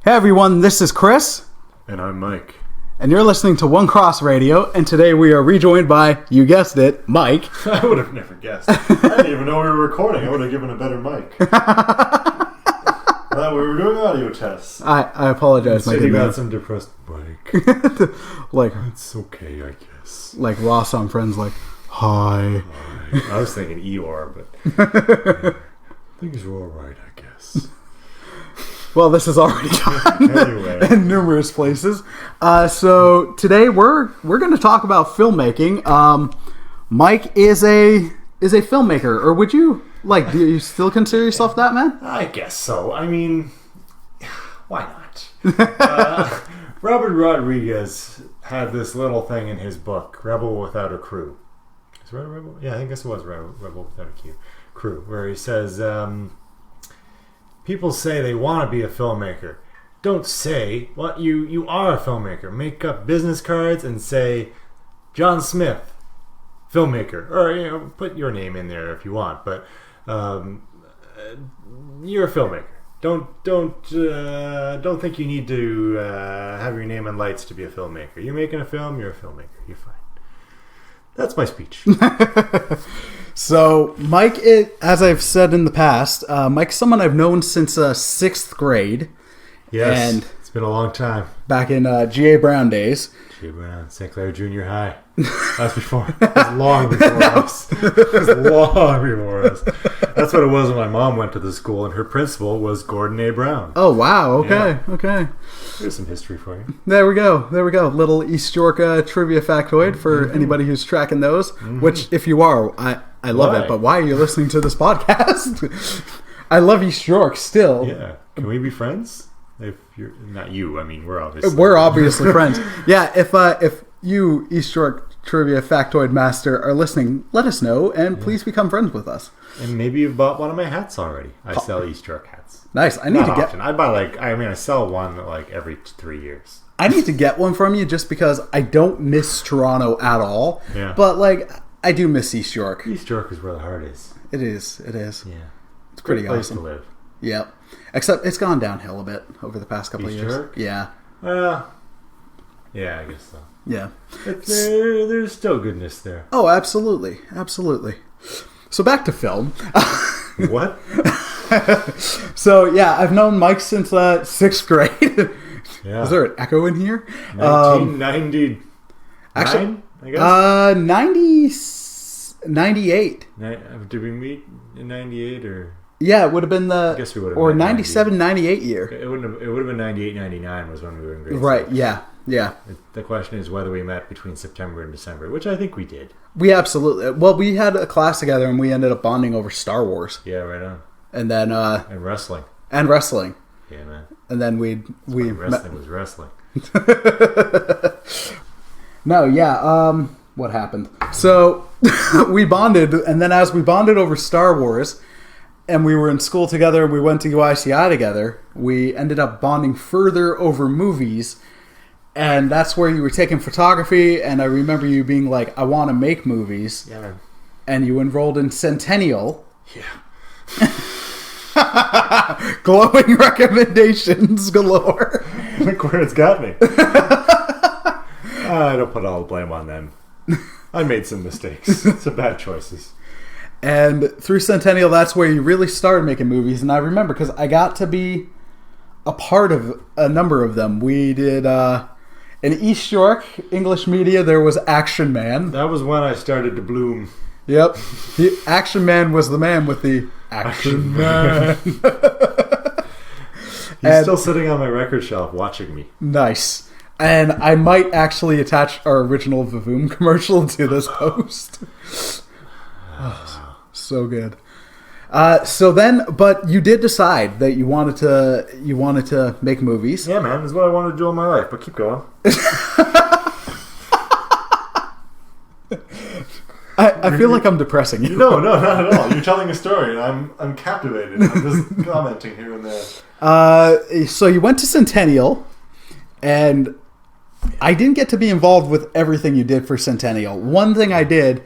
Hey everyone, this is Chris. And I'm Mike. And you're listening to One Cross Radio, and today we are rejoined by, you guessed it, Mike. I would have never guessed. I didn't even know we were recording. I would have given a better mic. We were doing audio tests. I apologize, Mike. You got some depressed Mike. Like, it's okay, I guess. Like Ross on Friends, like, hi. I was thinking Eeyore, but things are alright, I guess. Well, this is already done Anyway. in numerous places. So today we're going to talk about filmmaking. Mike is a filmmaker, or would you do you still consider yourself that, man? I guess so. I mean, why not? Robert Rodriguez had this little thing in his book, Rebel Without a Crew. Is it Rebel? Yeah, I guess it was Rebel Without a Crew, where he says, people say they want to be a filmmaker. Don't say, well, you are a filmmaker. Make up business cards and say, John Smith, filmmaker. Or, put your name in there if you want, but you're a filmmaker. Don't think you need to have your name in lights to be a filmmaker. You're making a film, you're a filmmaker. You're fine. That's my speech. So, Mike, as I've said in the past, Mike's someone I've known since 6th grade. Yes, and it's been a long time. Back in G.A. Brown days. G.A. Brown, St. Clair Junior High. That's before. It was long before us. It was long before us. That's what it was when my mom went to the school, and her principal was Gordon A. Brown. Oh, wow. Okay, yeah. Okay. There's some history for you. There we go. Little East York trivia factoid for anybody who's tracking those, which, if you are, I love it, but why are you listening to this podcast? I love East York still. Yeah. Can we be friends? If you're not you, I mean, we're obviously friends. Yeah, if you East York trivia factoid master are listening, let us know and please become friends with us. And maybe you've bought one of my hats already. I sell East York hats. Nice. I buy I sell one every 3 years. I need to get one from you just because I don't miss Toronto at all. Yeah. But I do miss East York. East York is where the heart is. It is. Yeah. It's pretty place awesome to live. Yep. Except it's gone downhill a bit over the past couple of years. York? Yeah. Yeah, I guess so. Yeah. There's still goodness there. Oh, absolutely. Absolutely. So back to film. What? So, yeah, I've known Mike since 6th grade. Yeah. Is there an echo in here? 1999, actually, I guess? 98. Did we meet in 98 or? Yeah, it would have been I guess we would have or 97, 98 year. It would have been 98, 99 was when we were in grade Right, 6. yeah. The question is whether we met between September and December, which I think we did. We absolutely... Well, we had a class together and we ended up bonding over Star Wars. Yeah, right on. And then... and wrestling. Yeah, man. And then wrestling was wrestling. No, yeah. What happened? So, we bonded, and then as we bonded over Star Wars... and we were in school together and we went to UICI together, we ended up bonding further over movies. And that's where you were taking photography. And I remember you being like, I want to make movies. Yeah, man. And you enrolled in Centennial. Yeah. Glowing recommendations galore. Look where it's got me. I don't put all the blame on them. I made some mistakes. Some bad choices. And through Centennial, that's where you really started making movies. And I remember because I got to be a part of a number of them. We did, in East York, English media, there was Action Man. That was when I started to bloom. Yep. The Action Man was the man with the Action Man. He's still sitting on my record shelf watching me. Nice. And I might actually attach our original Vavoom commercial to this post. So good. So then, but you did decide that you wanted to make movies. Yeah, man, that's what I wanted to do in my life. But keep going. I feel like I'm depressing you. No, not at all. You're telling a story, and I'm captivated. I'm just commenting here and there. So you went to Centennial, and I didn't get to be involved with everything you did for Centennial. One thing I did.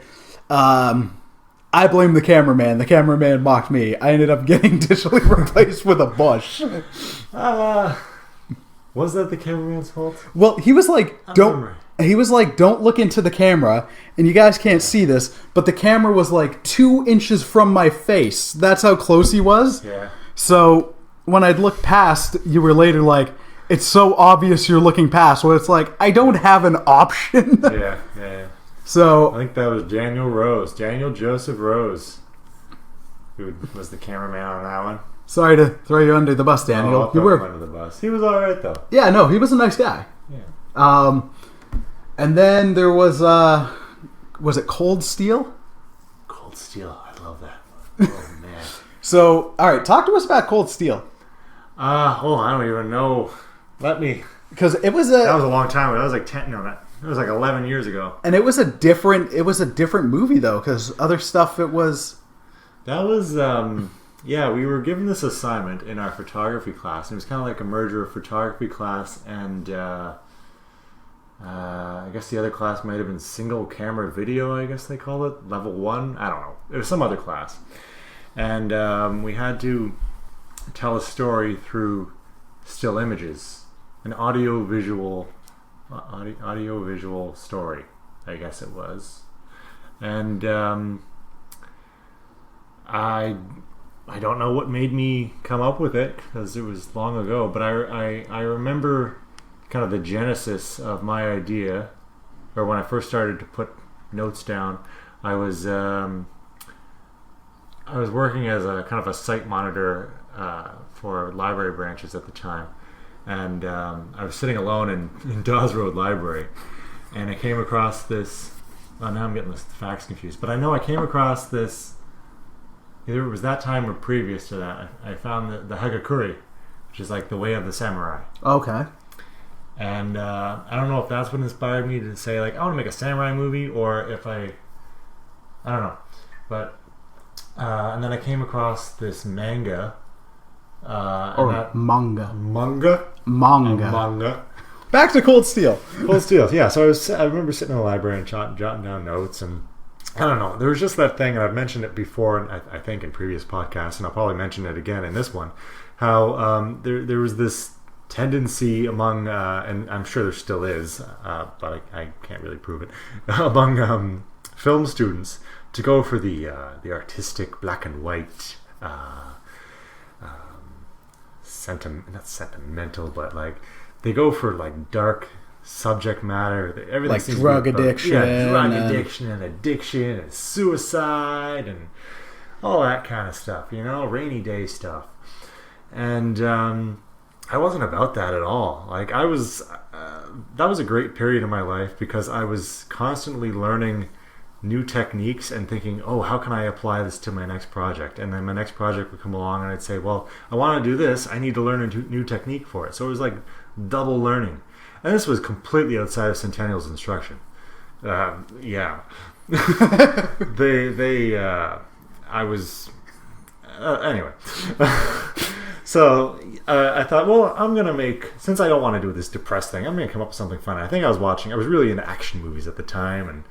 I blame the cameraman. The cameraman mocked me. I ended up getting digitally replaced with a bush. Was that the cameraman's fault? Well, he was like, don't look into the camera, and you guys can't see this, but the camera was like 2 inches from my face. That's how close he was. Yeah. So when I'd look past, you were later like, it's so obvious you're looking past. Well, it's like, I don't have an option. Yeah. So I think that was Daniel Joseph Rose, who was the cameraman on that one. Sorry to throw you under the bus, Daniel. You were under the bus. He was all right though. Yeah, no, he was a nice guy. Yeah. And then there was it Cold Steel? Cold Steel. I love that. Oh man. So, all right, talk to us about Cold Steel. I don't even know. Because that was And it was a different movie though, because other stuff it was. That was we were given this assignment in our photography class. And it was kind of like a merger of photography class and I guess the other class might have been single camera video. I guess they call it level 1. I don't know. It was some other class, and we had to tell a story through still images, an audio visual story, I guess it was. And I don't know what made me come up with it because it was long ago, but I remember kind of the genesis of my idea, or when I first started to put notes down. I was working as a kind of a site monitor for library branches at the time, and I was sitting alone in Dawes Road Library, and I came across this. Oh, now I'm getting the facts confused, but I know I came across this. Either it was that time or previous to that. I found the Hagakure, which is like the way of the samurai. Okay. And I don't know if that's what inspired me to say like I want to make a samurai movie, or if I don't know, but and then I came across this manga manga. Back to Cold Steel. Yeah. So I remember sitting in the library and jotting down notes, and I don't know, there was just that thing, and I've mentioned it before, and I think in previous podcasts, and I'll probably mention it again in this one, how there was this tendency among, and I'm sure there still is, but I can't really prove it, among film students to go for the artistic black and white, not sentimental, but like they go for like dark subject matter. Everything like seems drug to be addiction, addiction and suicide and all that kind of stuff. Rainy day stuff, and I wasn't about that at all. Like I was, that was a great period in my life because I was constantly learning new techniques and thinking, oh, how can I apply this to my next project? And then my next project would come along and I'd say, well, I want to do this. I need to learn a new technique for it. So it was like double learning. And this was completely outside of Centennial's instruction. I was, anyway. So I thought, well, I'm going to make, since I don't want to do this depressed thing, I'm going to come up with something fun. I think I was really into action movies at the time. And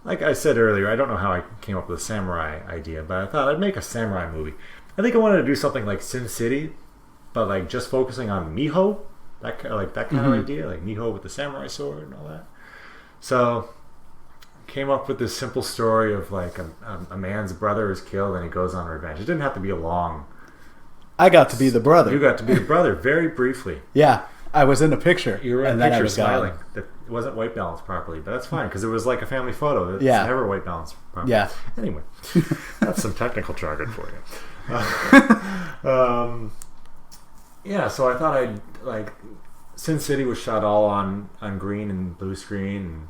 like I said earlier, I don't know how I came up with a samurai idea, but I thought I'd make a samurai movie. I think I wanted to do something like Sin City, but like just focusing on Miho, that kind of idea, like Miho with the samurai sword and all that. So came up with this simple story of like a man's brother is killed and he goes on revenge. It didn't have to be a long. I got to be the brother. You got to be the brother very briefly. Yeah, I was in the picture. You were in the picture smiling. It wasn't white balanced properly, but that's fine because it was like a family photo. It's never white balanced properly. Yeah. Anyway, that's some technical jargon for you. So I thought I'd like Sin City was shot all on green and blue screen and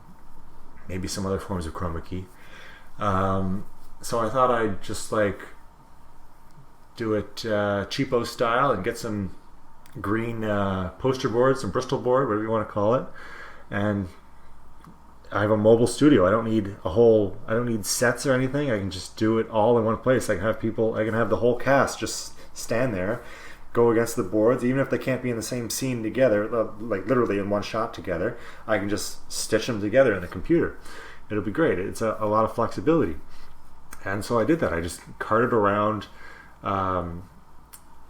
maybe some other forms of chroma key. So I thought I'd just like do it cheapo style and get some green poster board, some Bristol board, whatever you want to call it. And I have a mobile studio. I don't need sets or anything. I can just do it all in one place. I can have the whole cast just stand there, go against the boards, even if they can't be in the same scene together, like literally in one shot together. I can just stitch them together in the computer. It'll be great. It's a lot of flexibility. And so I did that. I just carted around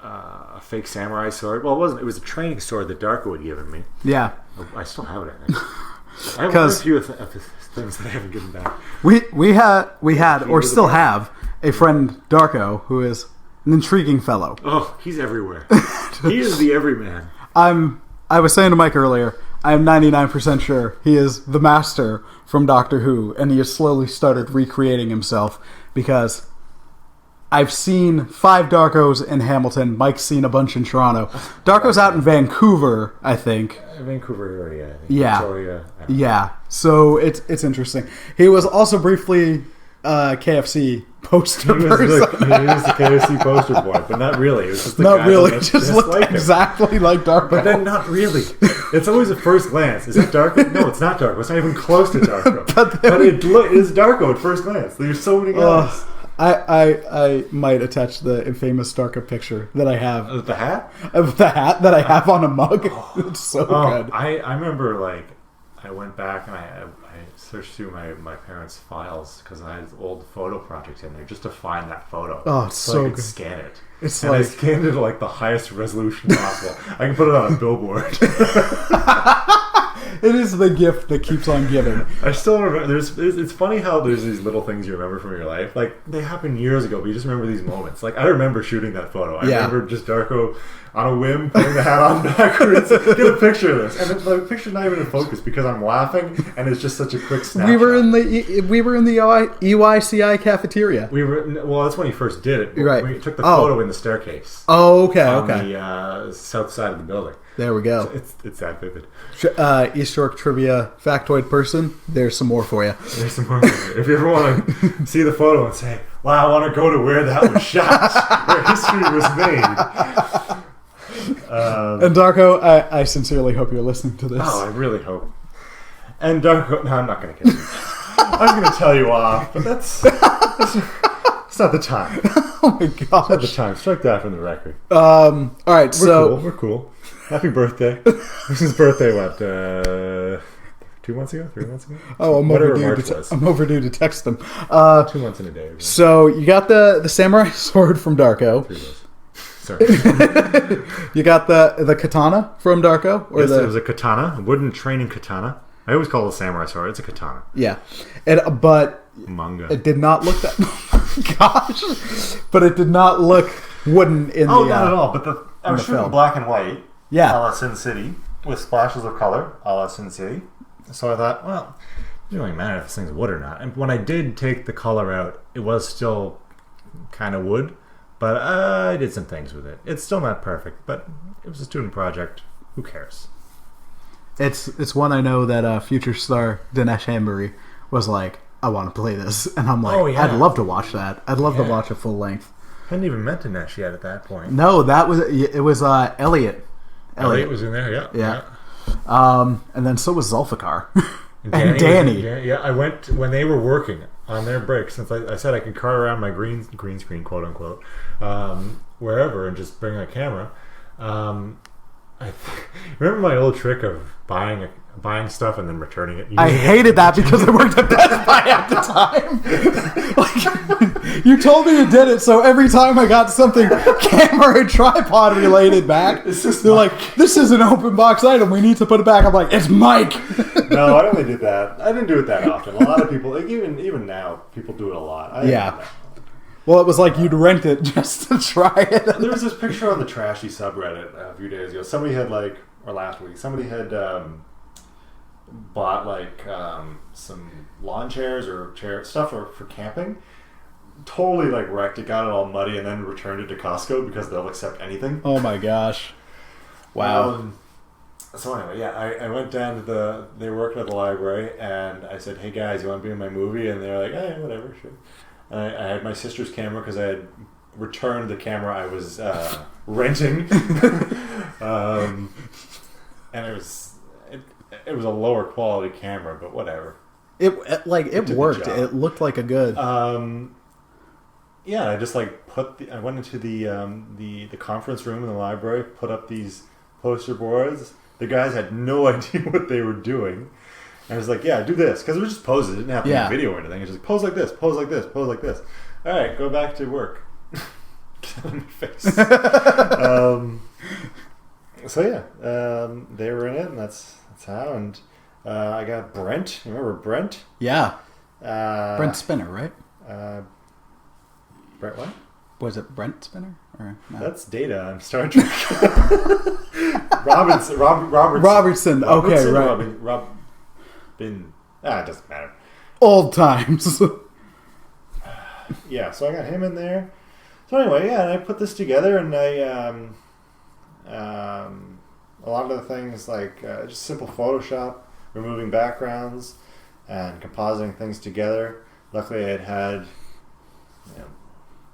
a fake samurai sword. Well, it wasn't. It was a training sword that Darko had given me. Yeah. I still have it, I think. I have a few of the things that I haven't given back. We had or still have a friend Darko who is an intriguing fellow. Oh, he's everywhere. He is the everyman. I was saying to Mike earlier, I am 99% sure he is the master from Doctor Who, and he has slowly started recreating himself because I've seen 5 Darkos in Hamilton. Mike's seen a bunch in Toronto. Darko's out in Vancouver, I think. Vancouver area, I think. Yeah. Victoria, Yeah. So it's interesting. He was also briefly KFC poster person. He was the KFC poster boy, but not really. It was just the Not guy really. that Just looked like exactly like Darko. But then not really. It's always a first glance. Is that Darko? No, it's not Darko. It's not even close to Darko. but it is Darko at first glance. There's so many guys. I might attach the infamous Darko picture that I have. Of the hat? Of the hat that I have on a mug. It's so good. I remember, like, I went back and I searched through my parents' files because I had old photo projects in there just to find that photo. Oh, it's so I could good. scan it. It's and like I scanned it at like the highest resolution possible. I can put it on a billboard. it is the gift that keeps on giving. I still remember. It's funny how there's these little things you remember from your life. Like they happened years ago, but you just remember these moments. Like I remember shooting that photo. I remember just Darko on a whim putting the hat on backwards. Get a picture of this, and the picture's not even in focus because I'm laughing, and it's just such a quick snapshot. We were in the EYCI cafeteria. Well, that's when you first did it. Right. We took the photo in the staircase. Oh, okay, on okay. the south side of the building. There we go. It's that vivid. East York trivia factoid person. There's some more for you. There's some more for you. If you ever want to see the photo and say, "Wow, I want to go to where that was shot, where history was made." And Darko, I sincerely hope you're listening to this. Oh, I really hope. And Darko, no, I'm not going to kill you. I was going to tell you off, but that's it's not the time. Oh my gosh. It's not the time. Strike that from the record. All right, We're cool. Happy birthday. This is birthday, what, 2 months ago? 3 months ago? Oh, I'm overdue to text them. 2 months in a day. So you got the samurai sword from Darko. 3 days. Sorry. You got the katana from Darko? Yes, it was a katana, a wooden training katana. I always call it a samurai sword. It's a katana. Yeah. But manga. It did not look that... Gosh. But it did not look wooden in the... Oh, not at all. But I was shooting film. black and white. Yeah. A la Sin City. With splashes of color. A la Sin City. So I thought, well, it doesn't really matter if this thing's wood or not. And when I did take the color out, it was still kind of wood. But I did some things with it. It's still not perfect, but it was a student project. Who cares? It's one I know that future star Dinesh Hambury was like, I want to play this. And I'm like, I'd love to watch that. I'd love to watch a full length. Hadn't even met Dinesh yet at that point. No, it was Elliot. Elliot was in there, yeah. And then so was Zulfikar. And Danny. Yeah, I went when they were working on their break, since I said I could cart around my green screen, quote unquote, wherever and just bring a camera. I remember my old trick of buying stuff and then returning it. I hated that because I worked at Best Buy at the time. Like, you told me you did it, so every time I got something camera and tripod related back, they're like, "This is an open box item. We need to put it back." I'm like, "It's Mike." No, I only did that. I didn't do it that often. A lot of people, like even now, people do it a lot. Yeah. Well, it was like you'd rent it just to try it. There was this picture on the Trashy subreddit a few days ago. Somebody had or last week, somebody had bought some lawn chairs or stuff for camping. Totally wrecked it, got it all muddy, and then returned it to Costco because they'll accept anything. Oh my gosh! Wow. So anyway, yeah, I went down to they were working at the library, and I said, "Hey guys, you want to be in my movie?" And they're like, "Hey, whatever, sure." And I had my sister's camera because I had returned the camera I was renting, and it was a lower quality camera, but whatever. It worked. It looked like a good. Yeah, I just I went into the conference room in the library, put up these poster boards. The guys had no idea what they were doing. And I was like, yeah, do this. Because it was just poses. It didn't have to be video or anything. It was just pose like this, pose like this, pose like this. All right, go back to work. fell on my face. So yeah, they were in it, and that's how. And I got Brent. You remember Brent? Yeah. Brent Spinner, right? Brent what? Was it Brent Spinner? Or no? That's Data on Star Trek. Robertson. Okay, right. It doesn't matter. Old times. Yeah, so I got him in there. So anyway, yeah, and I put this together, and I a lot of the things like just simple Photoshop, removing backgrounds, and compositing things together. Luckily, I had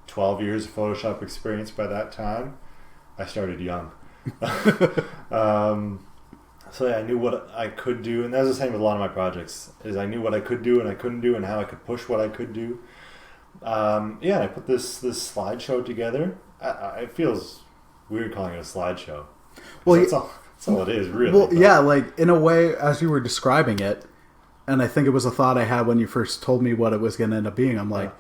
12 years of Photoshop experience by that time. I started young. So yeah, I knew what I could do, and that was the same with a lot of my projects. Is I knew what I could do and I couldn't do, and how I could push what I could do. And I put this slideshow together. It feels weird calling it a slideshow. Well, that's all it is, really. Well, yeah, like in a way, as you were describing it, and I think it was a thought I had when you first told me what it was going to end up being. I'm like,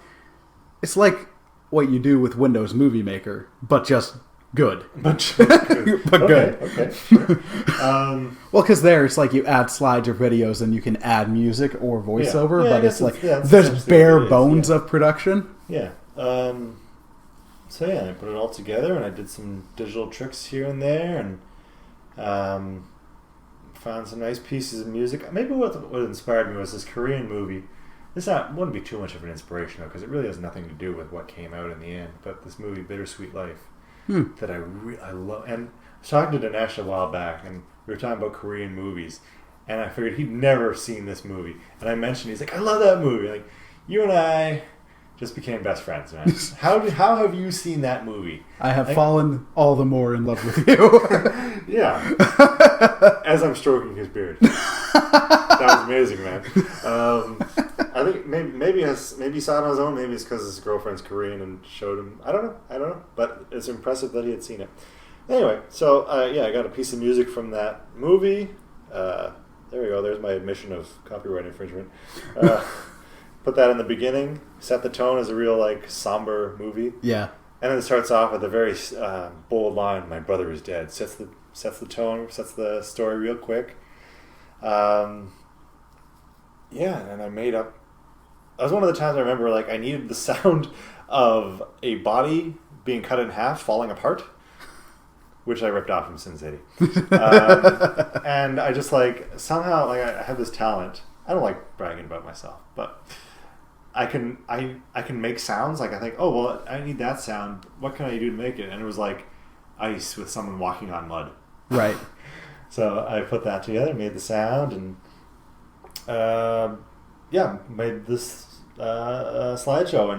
it's like what you do with Windows Movie Maker, but just good. But good. Okay, sure. Well, because there it's like you add slides or videos and you can add music or voiceover, but it's like there's bare bones of production. Yeah. So yeah, I put it all together, and I did some digital tricks here and there, and found some nice pieces of music. Maybe what inspired me was this Korean movie. This wouldn't be too much of an inspiration, though, because it really has nothing to do with what came out in the end. But this movie, Bittersweet Life, that I love. And I was talking to Dinesh a while back, and we were talking about Korean movies, and I figured he'd never seen this movie. And I mentioned, he's like, I love that movie. Like, you and I just became best friends, man. How have you seen that movie? I have fallen all the more in love with you. Yeah. As I'm stroking his beard. That was amazing, man. I think maybe he saw it on his own. Maybe it's because his girlfriend's Korean and showed him. I don't know. But it's impressive that he had seen it. Anyway, so I got a piece of music from that movie. There we go. There's my admission of copyright infringement. Put that in the beginning. Set the tone as a real somber movie. Yeah. And then it starts off with a very bold line. My brother is dead. Sets the tone. Sets the story real quick. And I made up. That was one of the times I remember I needed the sound of a body being cut in half, falling apart, which I ripped off from Sin City. And I just somehow I have this talent. I don't like bragging about myself, but I can make sounds. I think, oh well, I need that sound. What can I do to make it? And it was like ice with someone walking on mud. Right. So I put that together, made the sound, and made this slideshow,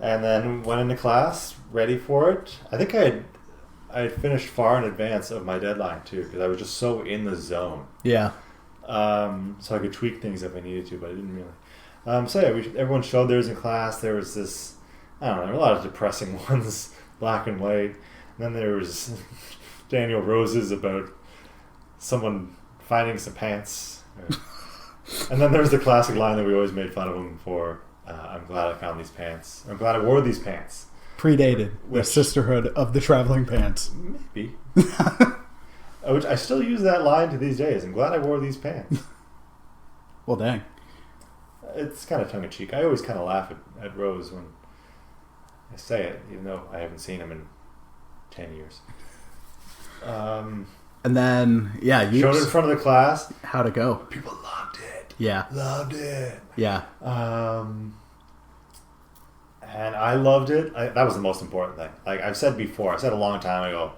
and then went into class ready for it. I think I had finished far in advance of my deadline too, because I was just so in the zone. Yeah. So I could tweak things if I needed to, but I didn't really. Everyone showed theirs in class. There was this, I don't know, there were a lot of depressing ones, black and white. And then there was Daniel Rose's about someone finding some pants. And then there was the classic line that we always made fun of him for. I'm glad I found these pants. I'm glad I wore these pants. Predated the sisterhood of the traveling pants. Maybe. Which I still use that line to these days. I'm glad I wore these pants. Well, dang. It's kind of tongue-in-cheek. I always kind of laugh at Rose when I say it, even though I haven't seen him in 10 years. And then, you showed it in front of the class. How'd it go? People loved it. Yeah. Loved it. Yeah. And I loved it. That was the most important thing. I've said before, I said a long time ago,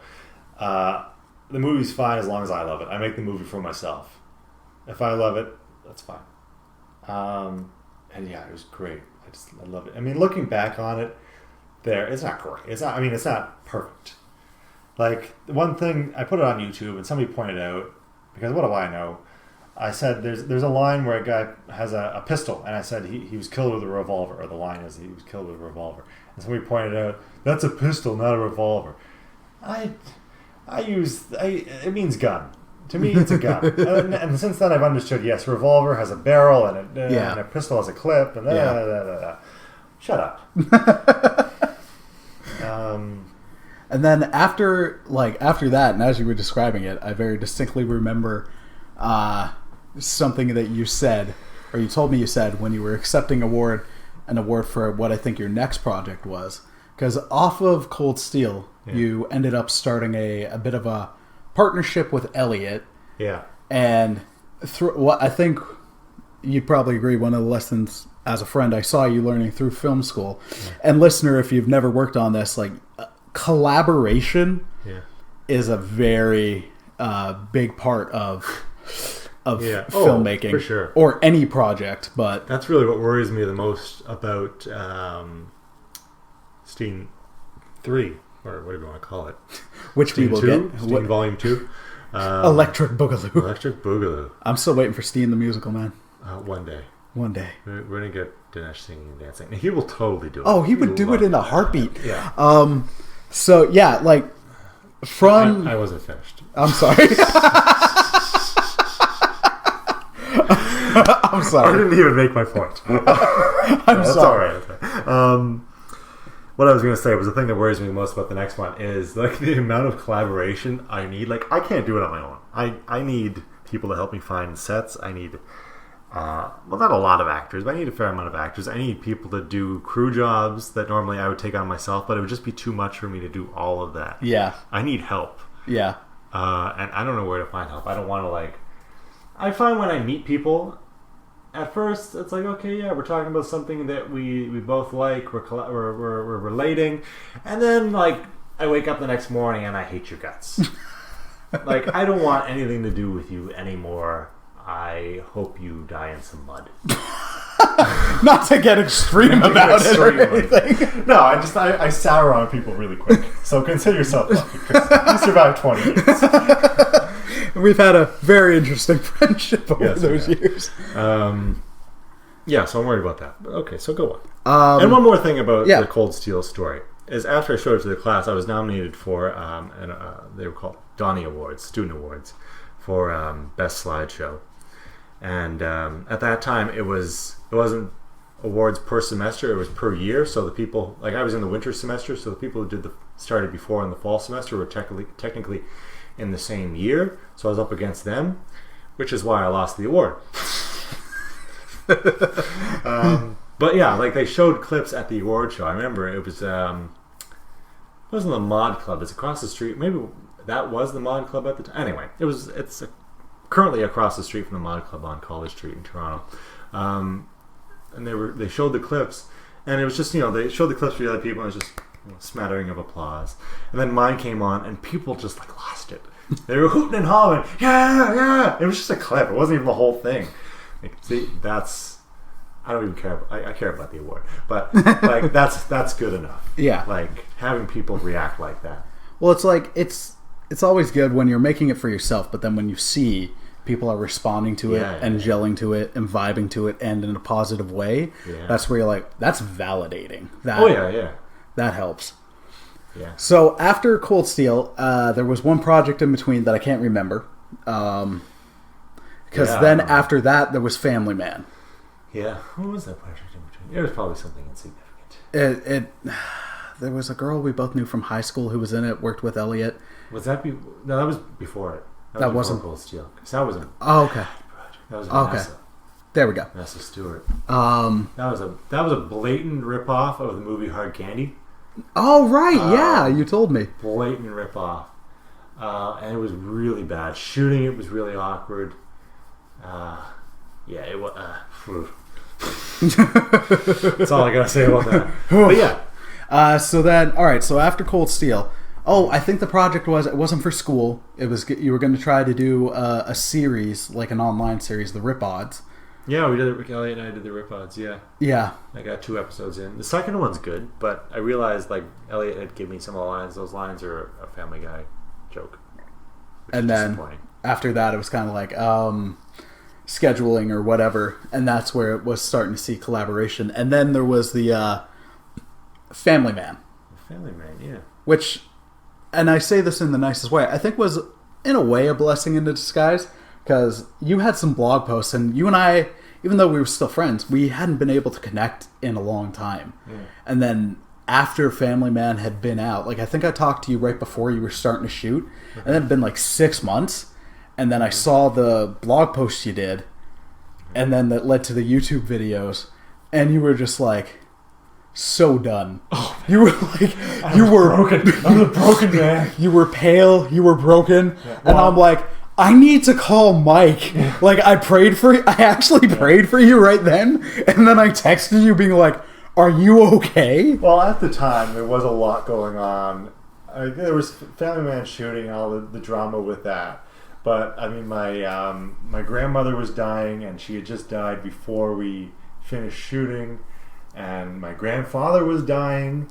the movie's fine as long as I love it. I make the movie for myself. If I love it, that's fine. And it was great. I love it. I mean, looking back on it, it's not great. It's not perfect. One thing, I put it on YouTube and somebody pointed out, because what do I know? I said there's a line where a guy has a pistol, and I said he was killed with a revolver, or the line is he was killed with a revolver. And somebody pointed out, that's a pistol, not a revolver. It means gun. To me, it's a gun. and since then, I've understood, yes, revolver has a barrel, and a pistol has a clip, and Shut up. And then after that, and as you were describing it, I very distinctly remember something that you said, or you told me you said when you were accepting an award for what I think your next project was. Because off of Cold Steel, you ended up starting a bit of a partnership with Elliot. Yeah. And what I think you'd probably agree, one of the lessons as a friend I saw you learning through film school. Yeah. And listener, if you've never worked on this, like collaboration is a very big part of filmmaking, for sure, or any project. But that's really what worries me the most about Steam 3, or whatever you want to call it, which Steam we will 2? get. Steam Volume 2. Electric Boogaloo. Electric Boogaloo. I'm still waiting for Steam the musical, man. One day. One day. We're going to get Dinesh singing and dancing. He will totally do it. Oh, he would do it in a heartbeat. Yeah. So, yeah, like, from... I wasn't finished. I'm sorry. I'm sorry. I didn't even make my point. I'm sorry. That's all right. What I was going to say was the thing that worries me most about the next one is like the amount of collaboration I need. Like, I can't do it on my own. I need people to help me find sets. I need, well, not a lot of actors, but I need a fair amount of actors. I need people to do crew jobs that normally I would take on myself, but it would just be too much for me to do all of that. Yeah. I need help. Yeah. And I don't know where to find help. I don't want to, I find when I meet people, at first it's like, okay, yeah, we're talking about something that we both like, we're relating, and then I wake up the next morning and I hate your guts. I don't want anything to do with you anymore. I hope you die in some mud. Not to get extreme about it or anything. No, I sour on people really quick. So consider yourself lucky because you survived 20 years. We've had a very interesting friendship over those years. Yeah, so I'm worried about that. But okay, so go on. And one more thing about the Cold Steel story is after I showed it to the class, I was nominated for they were called Donnie Awards, Student Awards, for Best Slideshow. And at that time, it wasn't awards per semester; it was per year. So the people, I was in the winter semester, so the people who started before in the fall semester were technically in the same year, so I was up against them, which is why I lost the award. But yeah, they showed clips at the award show. I remember it was it wasn't the Mod Club. It's across the street. Maybe that was the Mod Club at the time. Anyway, it's currently across the street from the Mod Club on College Street in Toronto. And they showed the clips, and it was just they showed the clips for the other people, and it was just smattering of applause. And then mine came on, and people just lost it. They were hooting and hollering, yeah. It was just a clip. It wasn't even the whole thing. See, I don't even care. I care about the award, but that's good enough. Yeah, having people react like that. Well, it's always good when you're making it for yourself, but then when you see people are responding to it and gelling to it and vibing to it and in a positive way, that's where you're that's validating. That helps. Yeah. So after Cold Steel, there was one project in between that I can't remember. Because then after that, there was Family Man. Yeah. What was that project in between? It was probably something insignificant. There was a girl we both knew from high school who was in it, worked with Elliot. Was that No, that was before it. That wasn't Cold Steel. That was a okay. That was Vanessa. Okay. There we go. Vanessa Stewart. That was a blatant ripoff of the movie Hard Candy. Oh right, you told me. Blatant ripoff, and it was really bad. Shooting it was really awkward. It was. That's all I gotta say about that. But yeah. So then, all right. So after Cold Steel, I think the project it wasn't for school. It was you were going to try to do a series, like an online series, the Rip Odds. Yeah, we did it. Elliot and I did the Rip Odds. Yeah. I got 2 episodes in. The second one's good, but I realized Elliot had given me some of the lines. Those lines are a Family Guy joke. And then after that, it was kind of scheduling or whatever, and that's where it was starting to see collaboration. And then there was the Family Man. Family Man, yeah. Which, and I say this in the nicest way, I think was in a way a blessing in disguise, because you had some blog posts, and you and I, even though we were still friends, we hadn't been able to connect in a long time. Yeah. And then after Family Man had been out. Like, I think I talked to you right before you were starting to shoot, and then it'd been like 6 months, and then I saw the blog post you did, and then that led to the YouTube videos, and you were just like so done. Oh, you were like, you were broken. I'm a broken man. You were pale, you were broken, Yeah. and I'm like, I need to call Mike. Like, I actually prayed for you right then, and then I texted you being like, are you okay? Well, at the time, there was a lot going on. There was Family Man shooting, all the drama with that. But, I mean, my grandmother was dying, and she had just died before we finished shooting. And my grandfather was dying.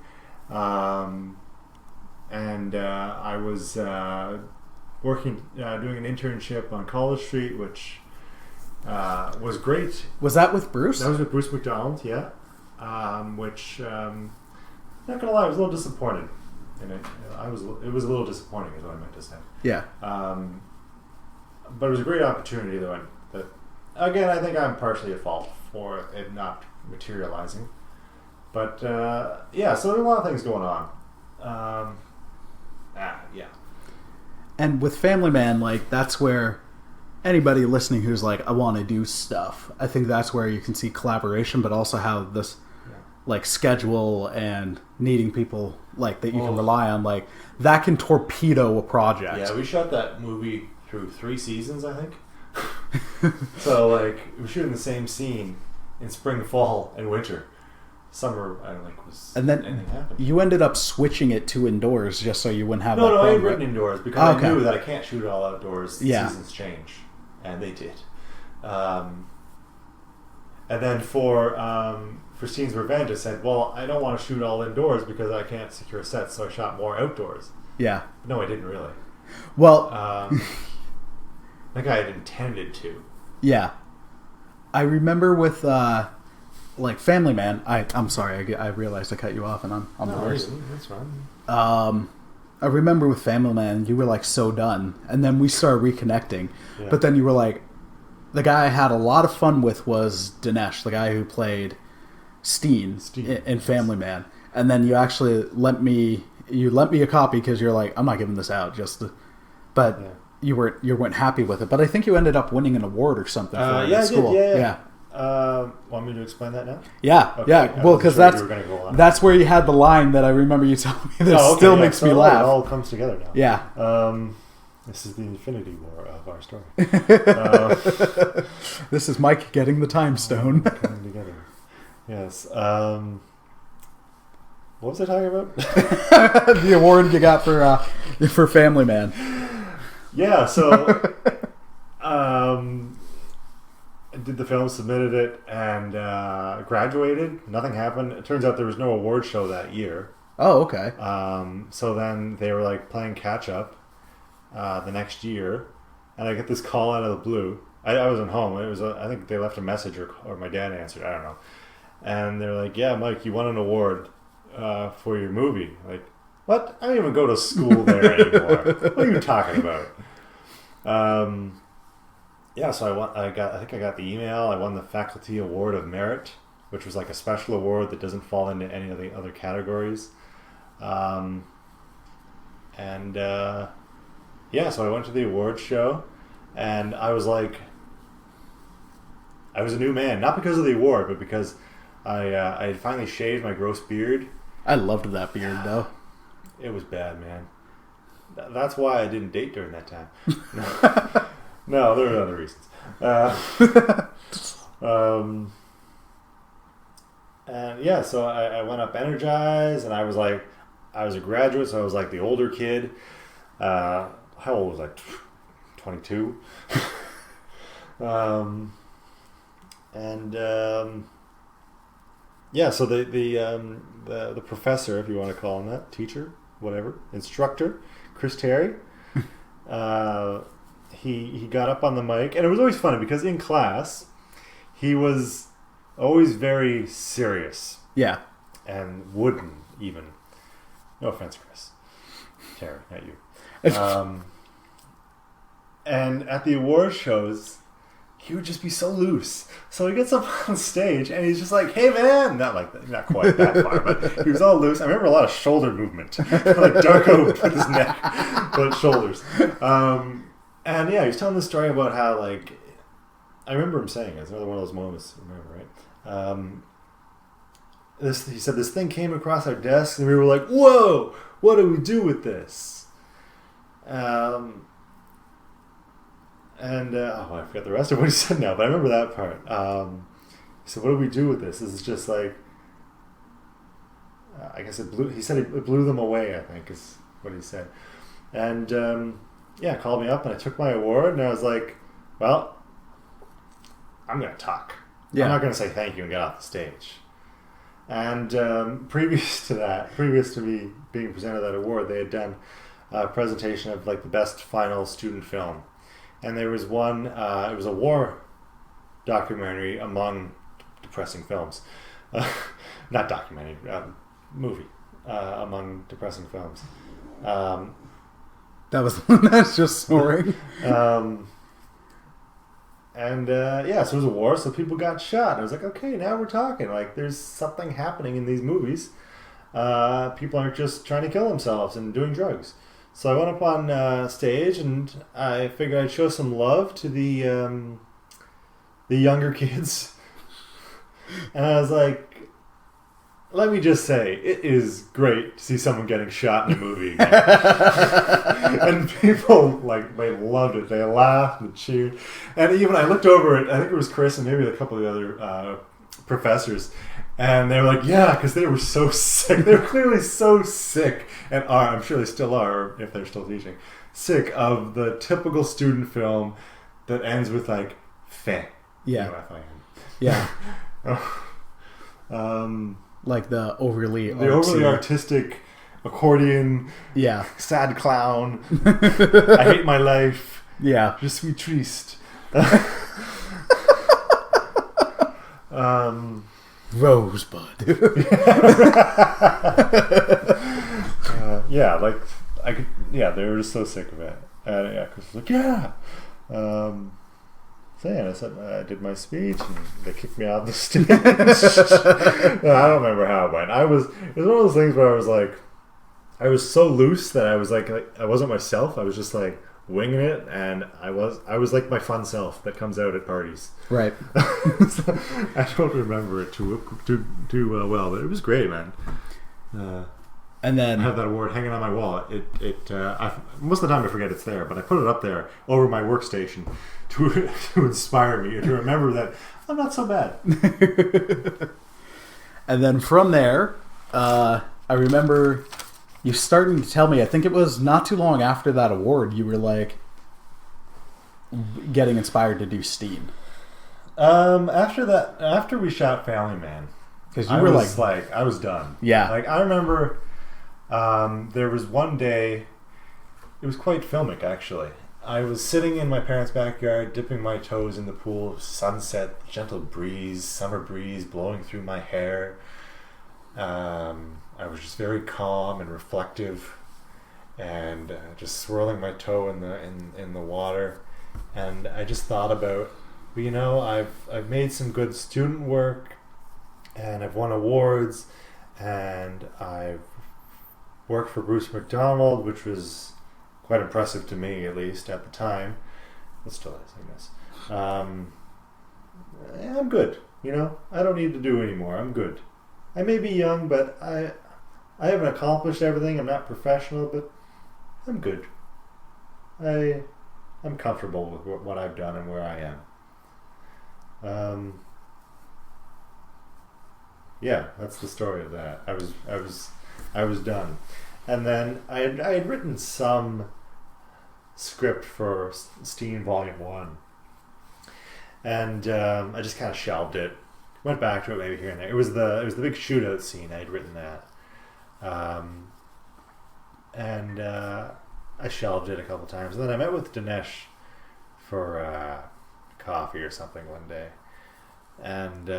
And I was working, doing an internship on College Street, which was great. Was that with Bruce? That was with Bruce McDonald, yeah. Which, not gonna lie, I was a little disappointed in it. It was a little disappointing, is what I meant to say. Yeah. But it was a great opportunity, though. But again, I think I'm partially at fault for it not materializing. But yeah, so there are a lot of things going on. Yeah. And with Family Man, like, that's where anybody listening who's like, I want to do stuff, I think that's where you can see collaboration, but also how this like schedule and needing people like that you can rely on, like that can torpedo a project. Yeah, we shot that movie through 3 seasons, I think. So like we're shooting the same scene in spring, fall, and winter. Summer, I don't think was and then anything happened. You ended up switching it to indoors just so you wouldn't have No, that I problem, had written right? indoors because Okay. I knew that I can't shoot it all outdoors. Yeah. Seasons change, and they did. And then for Scene's Revenge, I said, well, I don't want to shoot all indoors because I can't secure sets, so I shot more outdoors. Yeah. No, I didn't really. Well, I think I had intended to. yeah. I remember with like Family Man. I'm sorry. I realized I cut you off, and I'm the worst. That's fine. I remember with Family Man, you were like so done, and then we started reconnecting. Yeah. But then you were like, the guy I had a lot of fun with was Dinesh, the guy who played Steen. In Family Man, and then you actually lent me a copy because you're like, I'm not giving this out, but Yeah. you weren't happy with it. But I think you ended up winning an award or something. For it Yeah, at I school. did. Yeah. Want me to explain that now? Yeah, Okay, yeah. I Well, wasn't because sure you were gonna go on. that's where you had the line that I remember you telling me that Oh, okay, still yeah, makes me so laugh. It all comes together now. Yeah. This is the Infinity War of our story. This is Mike getting the time stone. Coming together. Yes. What was I talking about? The award you got for Family Man. Yeah, so I did the film, submitted it, and graduated. Nothing happened. It turns out there was no award show that year. Oh, okay. So then they were like playing catch up the next year, and I get this call out of the blue. I wasn't home. It was I think they left a message or my dad answered. I don't know. And they're like, "Yeah, Mike, you won an award for your movie." Like, what? I don't even go to school there anymore. What are you talking about? Yeah, so I think I got the email. I won the Faculty Award of Merit, which was like a special award that doesn't fall into any of the other categories. Yeah, so I went to the awards show, and I was like, I was a new man, not because of the award, but because I had finally shaved my gross beard. I loved that beard, though. It was bad, man. That's why I didn't date during that time. No, there were other reasons. And yeah, so I went up energized, and I was like, I was a graduate, so I was like the older kid. How old was I? 22. Yeah, so the professor, if you want to call him that, teacher, whatever, instructor, Chris Terry, he got up on the mic, and it was always funny because in class he was always very serious. Yeah. And wooden, even. No offense, Chris. Terry, not you. And at the award shows, he would just be so loose. So he gets up on stage and he's just like, "Hey man," not quite that far, but he was all loose. I remember a lot of shoulder movement, like Darko with his neck, but shoulders. And yeah, he was telling the story about how like I remember him saying it's another one of those moments. Remember, right? He said this thing came across our desk and we were like, "Whoa, what do we do with this?" I forgot the rest of what he said now, but I remember that part. He said, "What do we do with this? This is just like, I guess it blew." He said it blew them away. I think is what he said. And called me up and I took my award and I was like, "Well, I'm gonna talk. Yeah. I'm not gonna say thank you and get off the stage." And previous to me being presented that award, they had done a presentation of like the best final student film. And there was one, it was a war documentary among depressing films. Not documentary, movie among depressing films. That was the one that's just snoring. So it was a war, so people got shot. And I was like, okay, now we're talking. Like, there's something happening in these movies. People aren't just trying to kill themselves and doing drugs. So I went up on stage and I figured I'd show some love to the younger kids. And I was like, let me just say, it is great to see someone getting shot in a movie again. And people, like, they loved it. They laughed and cheered. And even I looked over at, I think it was Chris and maybe a couple of the other professors. And they were like, yeah, because they were so sick. They were clearly so sick, and are, I'm sure they still are, if they're still teaching, sick of the typical student film that ends with, like, "Feh." Yeah. Yeah. Like the overly artistic accordion, yeah, sad clown, I hate my life, yeah, je suis triste. Rosebud. They were just so sick of it. And Chris was like, yeah. I said I did my speech, and they kicked me out of the stage. No, I don't remember how it went. It was one of those things where I was like, I was so loose that I was like I wasn't myself. I was just like winging it, and I was like my fun self that comes out at parties. Right. So, I don't remember it too well, but it was great, man. And then I have that award hanging on my wall. Most of the time I forget it's there, but I put it up there over my workstation to inspire me and to remember that I'm not so bad. And then from there, I remember you starting to tell me, I think it was not too long after that award, you were like getting inspired to do Steen. After we shot Family Man, because you were like I was done. Yeah. Like I remember, there was one day, it was quite filmic actually. I was sitting in my parents' backyard, dipping my toes in the pool. Sunset, gentle breeze, summer breeze blowing through my hair. I was just very calm and reflective, and just swirling my toe in the water. And I just thought about, I've made some good student work, and I've won awards, and I've worked for Bruce McDonald, which was quite impressive to me, at least at the time. It still is, I guess. I'm good. I don't need to do anymore. I'm good. I may be young, but I haven't accomplished everything. I'm not professional, but I'm good. I'm comfortable with what I've done and where I am. That's the story of that. I was done, and then I had written some script for Steen Volume 1, and I just kind of shelved it. Went back to it maybe here and there. It was the big shootout scene. I had written that, and I shelved it a couple times. And then I met with Dinesh for coffee or something one day, and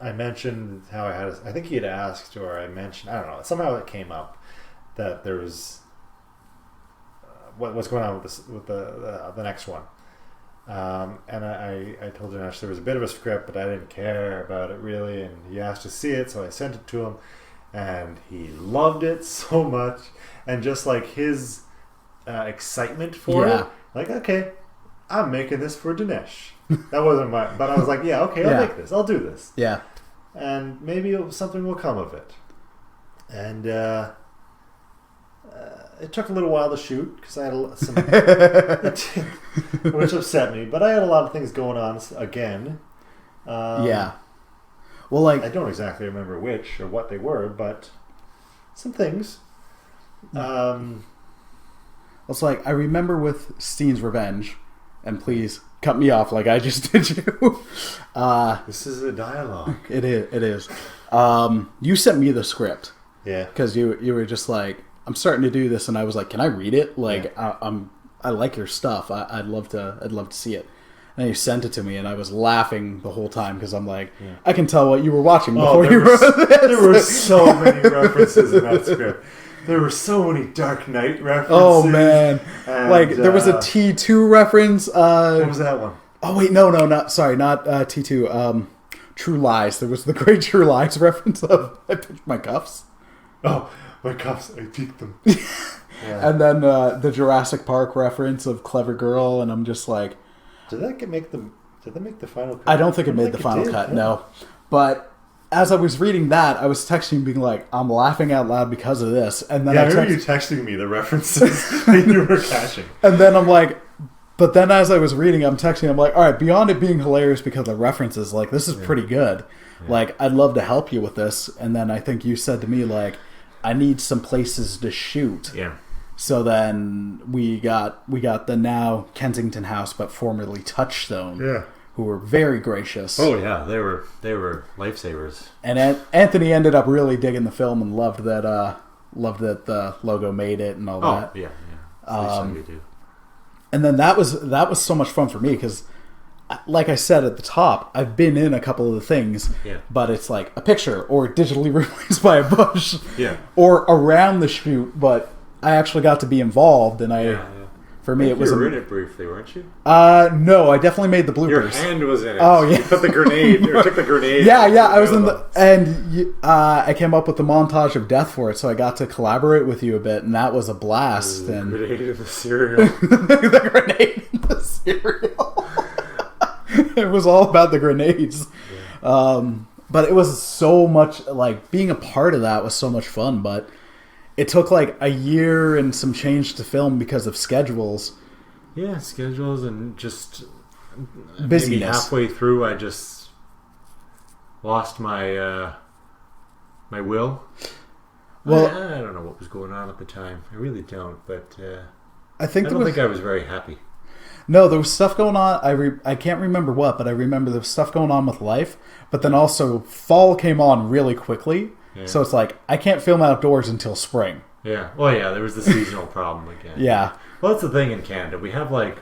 I mentioned how I think he had asked, or I mentioned, I don't know, somehow it came up that there was what's going on with the next one, And I told Dinesh there was a bit of a script, but I didn't care about it really. And he asked to see it, so I sent it to him. And he loved it so much. And just like his excitement for it, like, okay, I'm making this for Dinesh. That wasn't my, but I was like, yeah, okay, I'll make this. I'll do this. Yeah. And maybe something will come of it. And it took a little while to shoot because I had some, which upset me. But I had a lot of things going on again. Yeah. Well, like, I don't exactly remember which or what they were, but some things. It's like I remember with Steen's Revenge, and please cut me off like I just did you. This is a dialogue. It is. You sent me the script. Yeah. Because you were just like, I'm starting to do this, and I was like, can I read it? Like, I like your stuff. I'd love to see it. And you sent it to me, and I was laughing the whole time because I'm like, I can tell what you were watching before you wrote this. There were so many references in that script. There were so many Dark Knight references. Oh man! And, like there was a T2 reference. What was that one? Oh wait, no, not T2. True Lies. There was the great True Lies reference of I picked my cuffs. Oh, my cuffs! I peeked them. Yeah. And then the Jurassic Park reference of Clever Girl, and I'm just like, Did they make the final cut? I don't think it made the final cut. No, but as I was reading that, I was texting, being like, I'm laughing out loud because of this. And then I remember you texting me the references that you were catching. And then I'm like, but then as I was reading, I'm texting, I'm like, all right, beyond it being hilarious because of the references, like, this is pretty good. Yeah. Like, I'd love to help you with this. And then I think you said to me, like, I need some places to shoot. Yeah. So then we got the now Kensington House, but formerly Touchstone. Yeah. Who were very gracious. Oh yeah, they were lifesavers. And Anthony ended up really digging the film and loved that the logo made it and all that. Oh yeah. So you do. And then that was so much fun for me because, like I said at the top, I've been in a couple of the things, but it's like a picture or digitally replaced by a bush, or around the shoot. But I actually got to be involved, and for me, it was. You were in it briefly, weren't you? No, I definitely made the bloopers. Your hand was in it. Oh yeah, you put the grenade or took the grenade. Yeah, I was in I came up with the montage of death for it, so I got to collaborate with you a bit, and that was a blast. The and grenade in the cereal. The grenade in the cereal. It was all about the grenades. Yeah. But it was so much, like, being a part of that was so much fun, but it took like a year and some change to film because of schedules. Yeah, schedules and just busyness. Maybe halfway through, I just lost my my will. Well, I don't know what was going on at the time. I really don't, but I don't think I was very happy. No, there was stuff going on. I can't remember what, but I remember there was stuff going on with life. But then also, fall came on really quickly. Yeah. So it's like, I can't film outdoors until spring. Yeah. Well, yeah, there was the seasonal problem again. Yeah. Well, that's the thing in Canada. We have like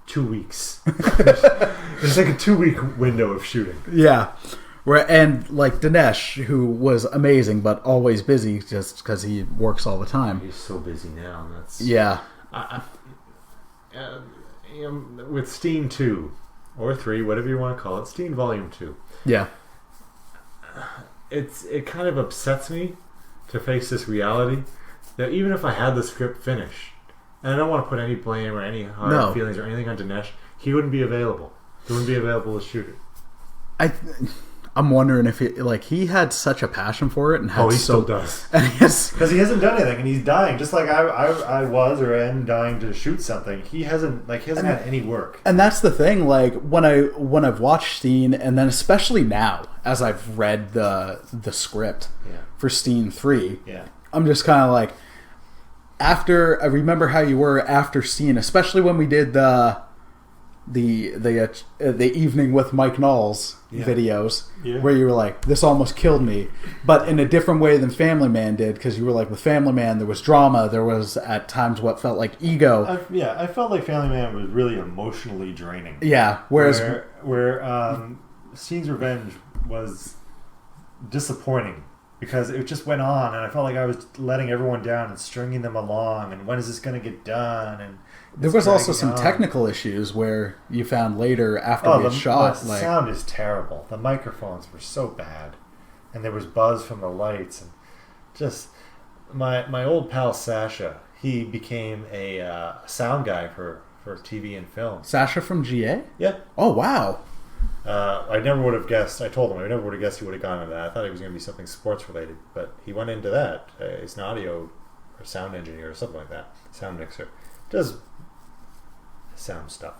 2 weeks. There's like a 2-week window of shooting. Yeah. And like Dinesh, who was amazing, but always busy just because he works all the time. He's so busy now. And that's with Steen 2 or 3, whatever you want to call it, Steen Volume 2. Yeah. It kind of upsets me to face this reality that even if I had the script finished, and I don't want to put any blame or any hard feelings or anything on Dinesh, he wouldn't be available. He wouldn't be available to shoot it. I'm wondering if he had such a passion for it and had still does, because he hasn't done anything and he's dying just like I was or am dying to shoot something. He hasn't had any work, and that's the thing. Like when I've watched Steen, and then especially now as I've read the script for Steen 3, I'm just kind of like, after I remember how you were after Steen, especially when we did the evening with Mike Naulls videos, where you were like, this almost killed me, but in a different way than Family Man did, because you were like, with Family Man there was drama, there was at times what felt like ego. I felt like Family Man was really emotionally draining. Yeah, whereas where Steen's Revenge was disappointing because it just went on, and I felt like I was letting everyone down and stringing them along. And when is this going to get done? And there was also some technical issues where you found later after we had shot. The sound is terrible. The microphones were so bad, and there was buzz from the lights, and just my old pal Sasha. He became a sound guy for TV and film. Sasha from GA? Yeah. Oh wow. I never would have guessed. I told him I never would have guessed he would have gone into that. I thought it was going to be something sports related, but he went into that. He's an audio or sound engineer or something like that. Sound mixer. Does sound stuff.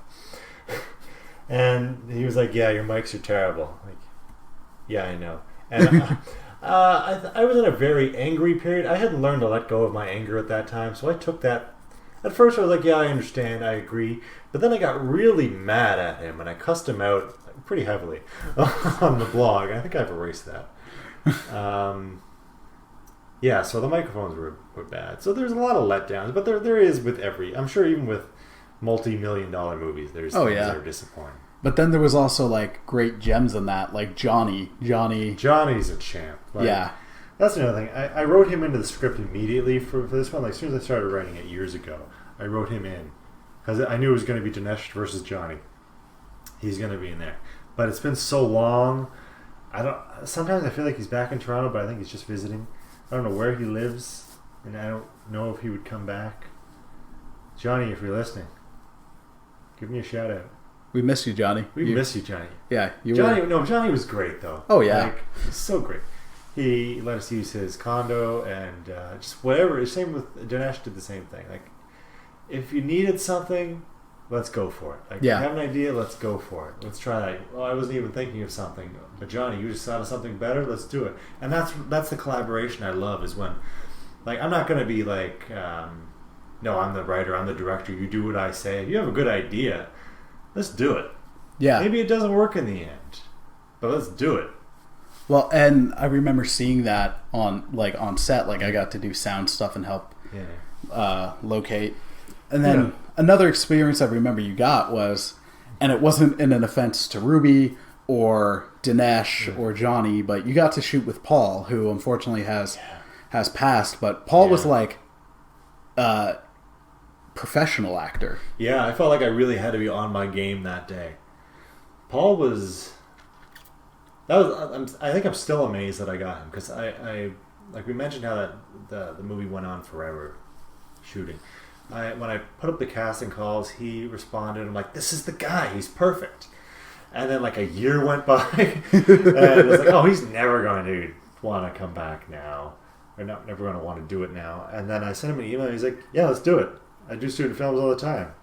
And he was like, "Yeah, your mics are terrible." Like, yeah, I know. And I was in a very angry period. I hadn't learned to let go of my anger at that time, so I took that. At first, I was like, "Yeah, I understand. I agree." But then I got really mad at him, and I cussed him out pretty heavily on the blog. I think I've erased that. Yeah, so the microphones were bad. So there's a lot of letdowns, but there is with every. I'm sure even with multi-million-dollar movies, there's things that are disappointing. But then there was also like great gems in that, like Johnny. Johnny's a champ. Like, yeah. That's another thing. I wrote him into the script immediately for this one. Like, as soon as I started writing it years ago, I wrote him in. Because I knew it was going to be Dinesh versus Johnny. He's going to be in there. But it's been so long. Sometimes I feel like he's back in Toronto, but I think he's just visiting. I don't know where he lives, and I don't know if he would come back. Johnny, if you're listening, give me a shout out. We miss you, Johnny. We miss you, Johnny. Yeah, Johnny was great though. Oh yeah, like, he's so great. He let us use his condo and just whatever. Same with Dinesh, did the same thing. Like, if you needed something, let's go for it. Like, if you have an idea, let's go for it. Let's try that. Well, I wasn't even thinking of something, but Johnny, you just thought of something better. Let's do it. And that's the collaboration I love. Is when, like, I'm not going to be like, no, I'm the writer, I'm the director. You do what I say. If you have a good idea, let's do it. Yeah. Maybe it doesn't work in the end, but let's do it. Well, and I remember seeing that on set. Like, I got to do sound stuff and help locate. And then another experience I remember you got was, and it wasn't in an offense to Ruby or Dinesh or Johnny, but you got to shoot with Paul, who unfortunately has passed. But Paul was like a professional actor. Yeah, I felt like I really had to be on my game that day. Paul was... I think I'm still amazed that I got him, because I like we mentioned how that the movie went on forever shooting. When I put up the casting calls, he responded. I'm like, this is the guy. He's perfect. And then like a year went by, and it was like, oh, he's never going to want to come back now. Or never going to want to do it now. And then I sent him an email. And he's like, yeah, let's do it. I do student films all the time,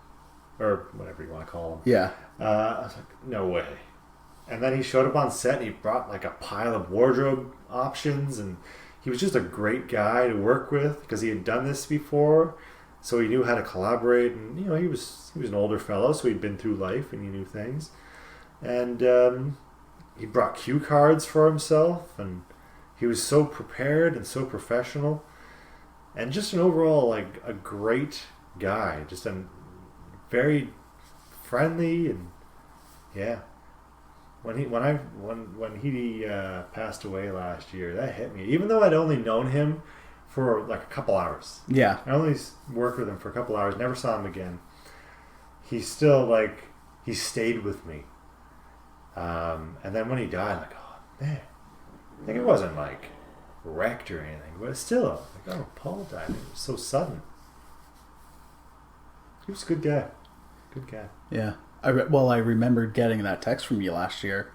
or whatever you want to call them. Yeah. I was like, no way. And then he showed up on set and he brought like a pile of wardrobe options, and he was just a great guy to work with because he had done this before, so he knew how to collaborate. And he was an older fellow, so he'd been through life and he knew things. And he brought cue cards for himself, and he was so prepared and so professional, and just an overall like a great guy, just a very friendly. And yeah. When he passed away last year, that hit me. Even though I'd only known him for like a couple hours. Yeah. I only worked with him for a couple hours, never saw him again. He still, like, he stayed with me. And then when he died, like, oh, man. I think it wasn't, like, wrecked or anything, but still, like, oh, Paul died. It was so sudden. He was a good guy. Good guy. Yeah. I remembered getting that text from you last year,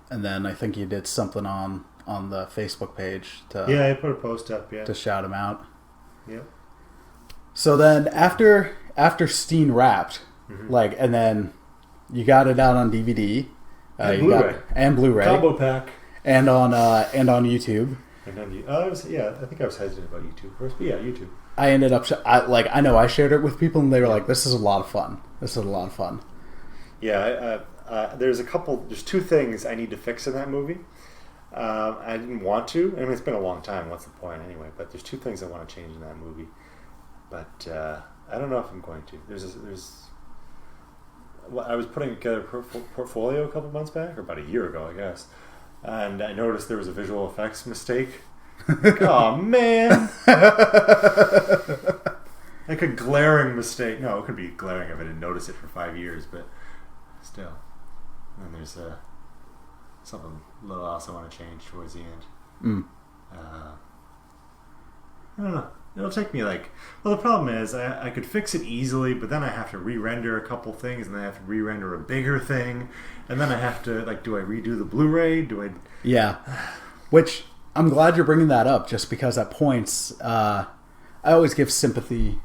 and then I think you did something on the Facebook page to I put a post up to shout him out. Yep. So then after Steen wrapped, and then you got it out on DVD, and Blu-ray combo pack, and on YouTube. And on I think I was hesitant about YouTube first, but YouTube. I ended up I know I shared it with people and they were like, "This is a lot of fun. This is a lot of fun." Yeah, there's two things I need to fix in that movie. I didn't want to. I mean, it's been a long time. What's the point anyway? But there's two things I want to change in that movie. But I don't know if I'm going to. I was putting together a portfolio a couple months back, or about a year ago, I guess. And I noticed there was a visual effects mistake Oh, man. Like a glaring mistake. No, it could be glaring if I didn't notice it for 5 years, but still. And there's something little else I want to change towards the end. I don't know. It'll take me well, the problem is I could fix it easily, but then I have to re-render a couple things, and then I have to re-render a bigger thing, and then I have to, do I redo the Blu-ray? Yeah. Which, I'm glad you're bringing that up, just because at points, I always give sympathy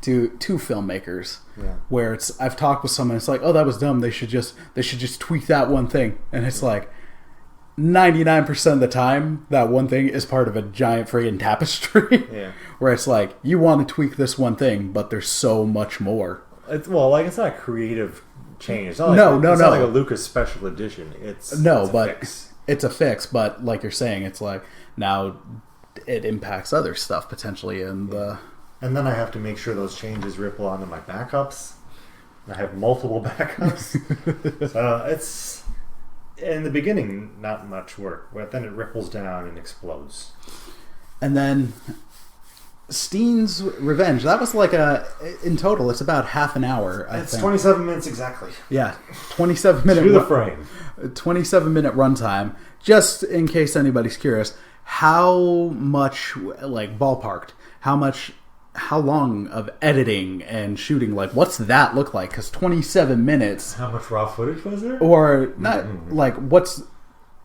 to filmmakers, where I've talked with someone, it's like, oh, that was dumb, they should just tweak that one thing, and it's like 99% of the time that one thing is part of a giant friggin' tapestry, where it's like, you want to tweak this one thing, but there's so much more. It's not a creative change. It's not it's not like a Lucas special edition. It's a fix. It's a fix, but like you're saying, it's like now it impacts other stuff potentially, and then I have to make sure those changes ripple onto my backups. I have multiple backups. So it's, in the beginning, not much work, but then it ripples down and explodes. And then Steen's Revenge, that was in total, it's about half an hour, I think. 27 minutes exactly. Yeah, 27 minute to the frame. 27 minute runtime. Just in case anybody's curious, how much, ballparked, how long of editing and shooting, what's that look like? Because 27 minutes. How much raw footage was there? Or not, what's,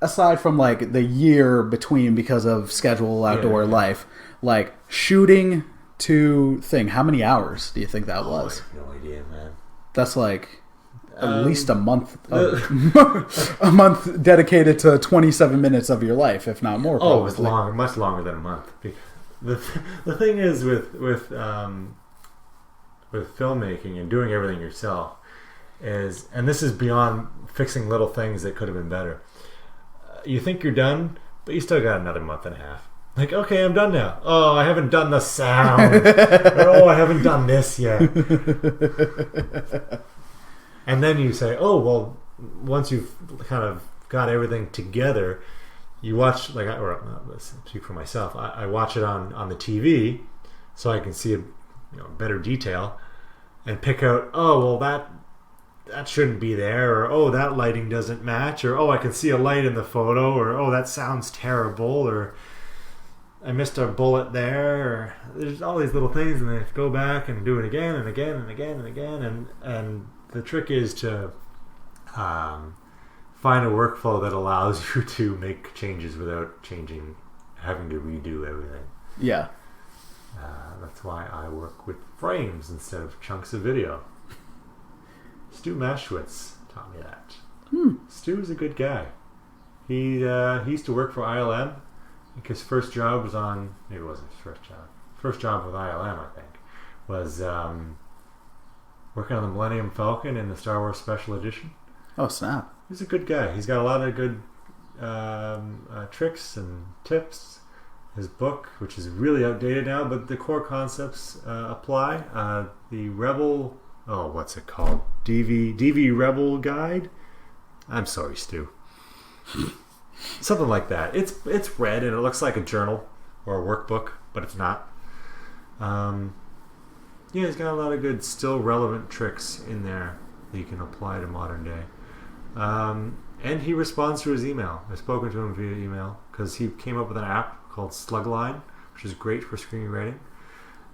aside from the year between because of schedule, outdoor life, shooting to thing, how many hours do you think that was? I have no idea, man. That's at least a month. A month dedicated to 27 minutes of your life, if not more. Probably. Oh, it's longer, much longer than a month. The thing is with filmmaking and doing everything yourself is, and this is beyond fixing little things that could have been better. You think you're done, but you still got another month and a half. Okay, I'm done now. Oh, I haven't done the sound. Oh, I haven't done this yet. And then you say, oh, well, once you've kind of got everything together, you watch, let's speak for myself, I watch it on the TV so I can see a better detail and pick out, oh, well, that shouldn't be there, or oh, that lighting doesn't match, or oh, I can see a light in the photo, or oh, that sounds terrible, or I missed a bullet there, or there's all these little things, and then I have to go back and do it again and again and again and again, and the trick is to find a workflow that allows you to make changes without having to redo everything. Yeah. That's why I work with frames instead of chunks of video. Stu Maschwitz taught me that. Stu is a good guy. He used to work for ILM. I think his first job was on... Maybe it wasn't his first job. First job with ILM, I think, was working on the Millennium Falcon in the Star Wars Special Edition. Oh, snap. He's a good guy. He's got a lot of good tricks and tips. His book, which is really outdated now, but the core concepts apply. The Rebel... Oh, what's it called? DV Rebel Guide? I'm sorry, Stu. Something like that. It's red and it looks like a journal or a workbook, but it's not. He's got a lot of good, still relevant tricks in there that you can apply to modern day. And he responds to his email. I've spoken to him via email because he came up with an app called Slugline, which is great for screenwriting.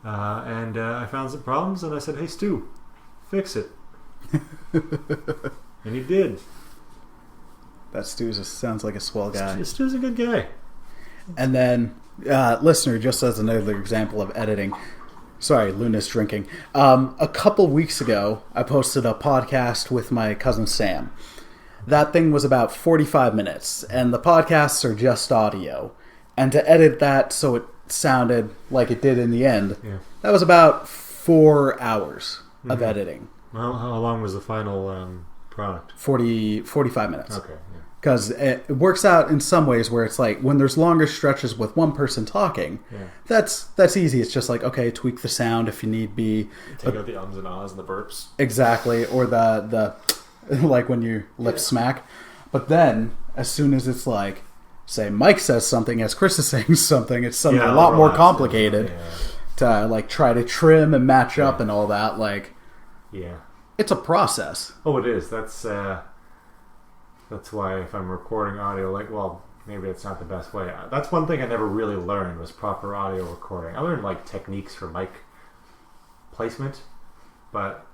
And I found some problems and I said, hey, Stu, fix it. And he did. That sounds like a swell guy. Stu's a good guy. And then, listener, just as another example of editing, sorry, Luna's drinking. A couple weeks ago, I posted a podcast with my cousin Sam. That thing was about 45 minutes, and the podcasts are just audio. And to edit that so it sounded like it did in the end, that was about 4 hours of editing. How long was the final product? 45 minutes. Okay. Because it works out in some ways where it's like when there's longer stretches with one person talking, that's easy. It's just like, okay, tweak the sound if you need be. Take out the ums and ahs and the burps. Exactly. Or the like when your lips smack. But then, as soon as it's like say Mike says something as Chris is saying something, it's something a lot more complicated to like try to trim and match up and all that. Like, it's a process. Oh, it is. That's why if I'm recording audio, like, well, maybe it's not the best way. That's one thing I never really learned was proper audio recording. I learned like techniques for mic placement, but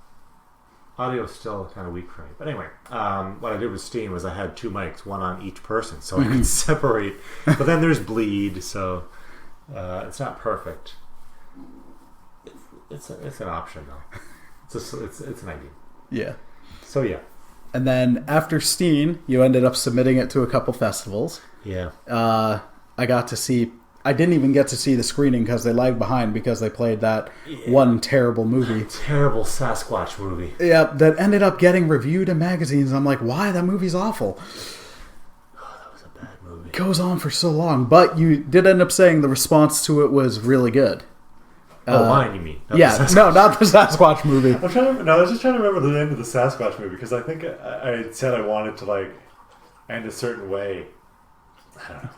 audio is still kind of weak for me. But anyway, what I did with Steam was I had 2 mics, one on each person, so I could separate. But then there's bleed, so it's not perfect. It's an option though. It's an idea. Yeah. So yeah. And then after Steen, you ended up submitting it to a couple festivals. Yeah. I didn't even get to see the screening because they lagged behind because they played that one terrible movie. Terrible Sasquatch movie. Yeah, that ended up getting reviewed in magazines. I'm like, why? That movie's awful. Oh, that was a bad movie. Goes on for so long. But you did end up saying the response to it was really good. Mine, you mean? Not the Sasquatch movie. I was just trying to remember the end of the Sasquatch movie because I think I said I wanted to like end a certain way. I don't know.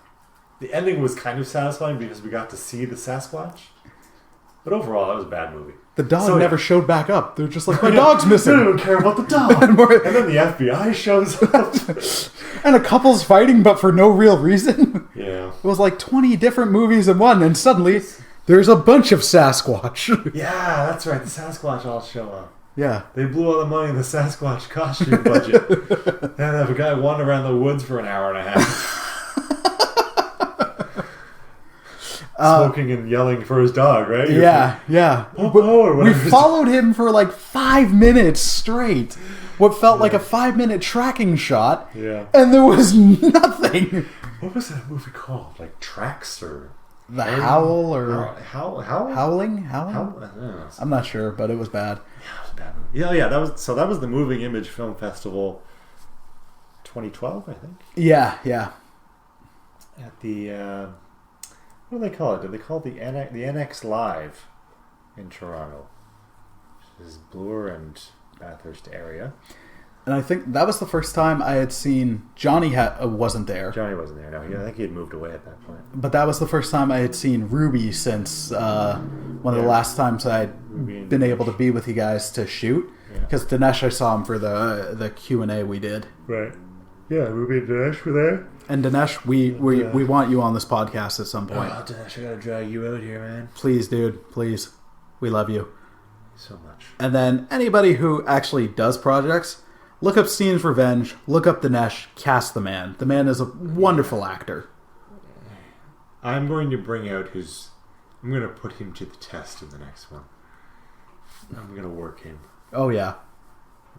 The ending was kind of satisfying because we got to see the Sasquatch, but overall, that was a bad movie. The dog never showed back up. They're just like, my dog's missing. They don't even care about the dog. And then the FBI shows up. And a couple's fighting, but for no real reason. Yeah. It was like 20 different movies in one, and suddenly there's a bunch of Sasquatch. Yeah, that's right. The Sasquatch all show up. Yeah. They blew all the money in the Sasquatch costume budget. And have a guy wander around the woods for an hour and a half. Smoking and yelling for his dog, right? Yeah. We followed him for like 5 minutes straight. What felt like a 5-minute tracking shot. Yeah. And there was nothing. What was that movie called? Like Tracks or... The Howl or... Howling? Howling? I'm not sure, but it was bad. Yeah, it was a bad movie. Yeah. That was the Moving Image Film Festival 2012, I think. Yeah. At the... what do they call it? Do they call it the NX Live in Toronto? Which is Bloor and Bathurst area. And I think that was the first time I had seen... Johnny wasn't there. Johnny wasn't there, no. I think he had moved away at that point. But that was the first time I had seen Ruby since one of the last times I'd been able to be with you guys to shoot. Because Dinesh, I saw him for the Q&A we did. Right. Yeah, Ruby and Dinesh were there. And Dinesh, we want you on this podcast at some point. Oh, Dinesh, I gotta drag you out here, man. Please, dude. Please. We love you. So much. And then anybody who actually does projects, look up Steen's Revenge, look up Dinesh, cast the man. The man is a wonderful actor. I'm going to bring out I'm going to put him to the test in the next one. I'm going to work him. Oh, yeah.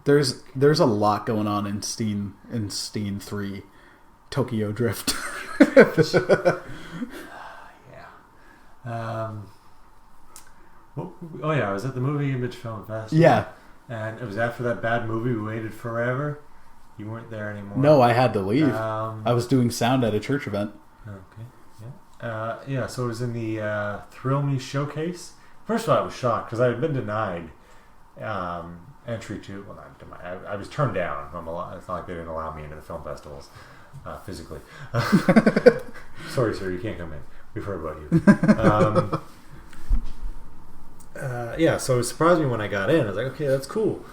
There's a lot going on in Steen 3. Tokyo Drift. Yeah. I was at the Movie Image Film Festival. Yeah. And it was after that bad movie, We Waited Forever. You weren't there anymore. No, I had to leave. I was doing sound at a church event. Okay. Yeah. So it was in the Thrill Me showcase. First of all, I was shocked because I had been denied entry to... Well, not denied. I was turned down. It's not like they didn't allow me into the film festivals physically. Sorry, sir, you can't come in. We've heard about you. So it surprised me when I got in. I was like, okay, that's cool.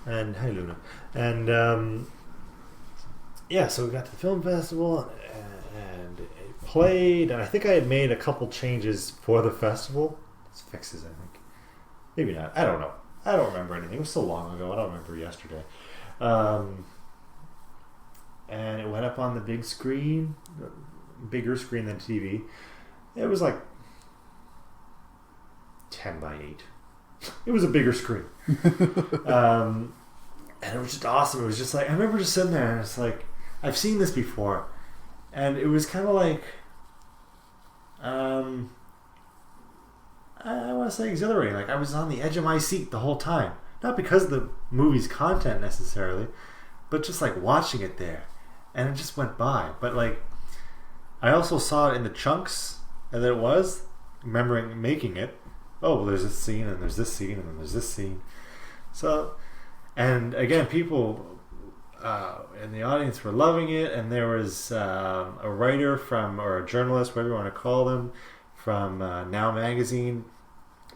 And hi, Luna. And so we got to the film festival and it played. And I think I had made a couple changes for the festival. It's fixes, I think. Maybe not. I don't know. I don't remember anything. It was so long ago. I don't remember yesterday. And it went up on the big screen, bigger screen than TV. It was like 10 by 8. It was a bigger screen. And it was just awesome. It was just like, I remember just sitting there and it's like, I've seen this before. And it was kind of like, I want to say exhilarating. Like I was on the edge of my seat the whole time. Not because of the movie's content necessarily, but just like watching it there. And it just went by. But like, I also saw it in the chunks, and then it was, remembering making it. Oh, well, there's this scene, and there's this scene, and then there's this scene. So, and again, people, and the audience were loving it, and there was a writer or a journalist, whatever you want to call them, from Now Magazine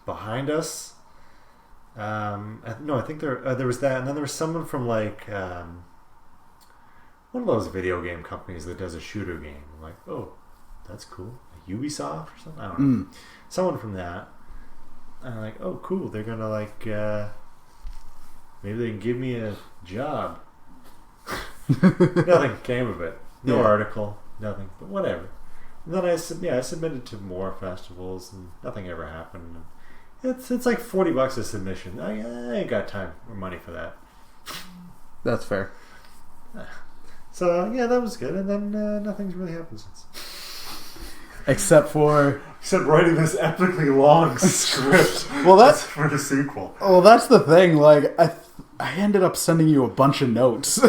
behind us. I think there was that, and then there was someone from like one of those video game companies that does a shooter game. I'm like, oh, that's cool. Ubisoft or something? I don't know. Someone from that. And I'm like, oh, cool. They're gonna like maybe they can give me a job. Nothing came of it. No article. Nothing. But whatever. And then I submitted to more festivals, and nothing ever happened. It's like $40 a submission. I ain't got time or money for that. That's fair. So yeah, that was good, and then nothing's really happened since. Except writing this epically long script. Well, that's for the sequel. Well, that's the thing. Like, I ended up sending you a bunch of notes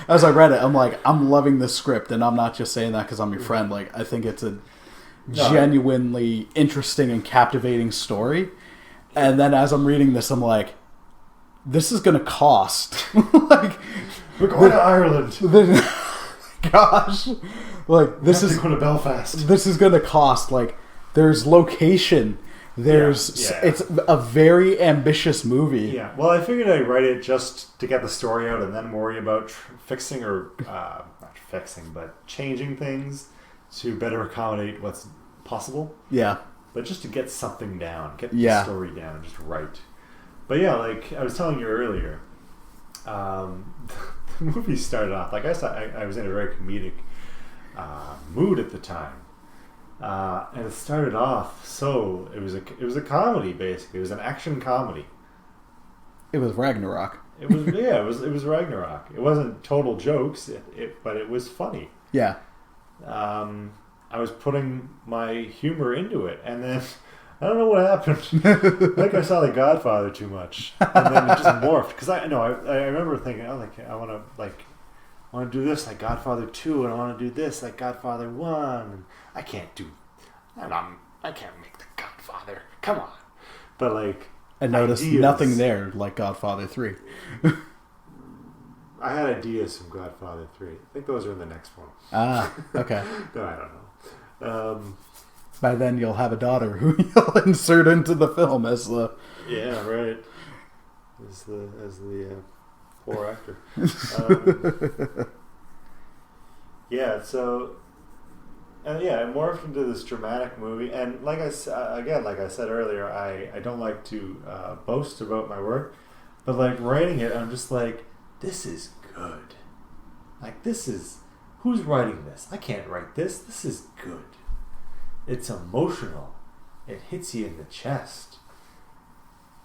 as I read it. I'm like, I'm loving this script, and I'm not just saying that because I'm your friend. Like, I think it's a genuinely interesting and captivating story. And then as I'm reading this, I'm like, this is going to cost. Like, we're going to Ireland. Gosh. Like, this is going to Belfast. This is going to cost. Like, there's location. It's a very ambitious movie. Yeah. Well, I figured I'd write it just to get the story out and then worry about fixing or not fixing, but changing things to better accommodate what's possible. Yeah. But just to get something down, get the story down, just right. But yeah, like I was telling you earlier, the movie started off like I was in a very comedic mood at the time. And it started off so it was a comedy basically. It was an action comedy. It was Ragnarok. It was Ragnarok. It wasn't total jokes, but it was funny. Yeah. I was putting my humor into it, and then I don't know what happened. I think I saw The Godfather too much, and then it just morphed. Because I remember thinking, I want to do this like Godfather 2, and I want to do this like Godfather 1. And I can't make The Godfather. Come on. But like, I noticed nothing there like Godfather 3. I had ideas from Godfather 3. I think those are in the next one. Ah, okay. No, I don't know. By then you'll have a daughter who you'll insert into the film as the... Yeah, right. As the poor actor. Yeah, so... And yeah, it morphed into this dramatic movie. And like I said earlier, I don't like to boast about my work. But like writing it, I'm just like, this is good. Like this is... Who's writing this? I can't write this. This is good. It's emotional. It hits you in the chest.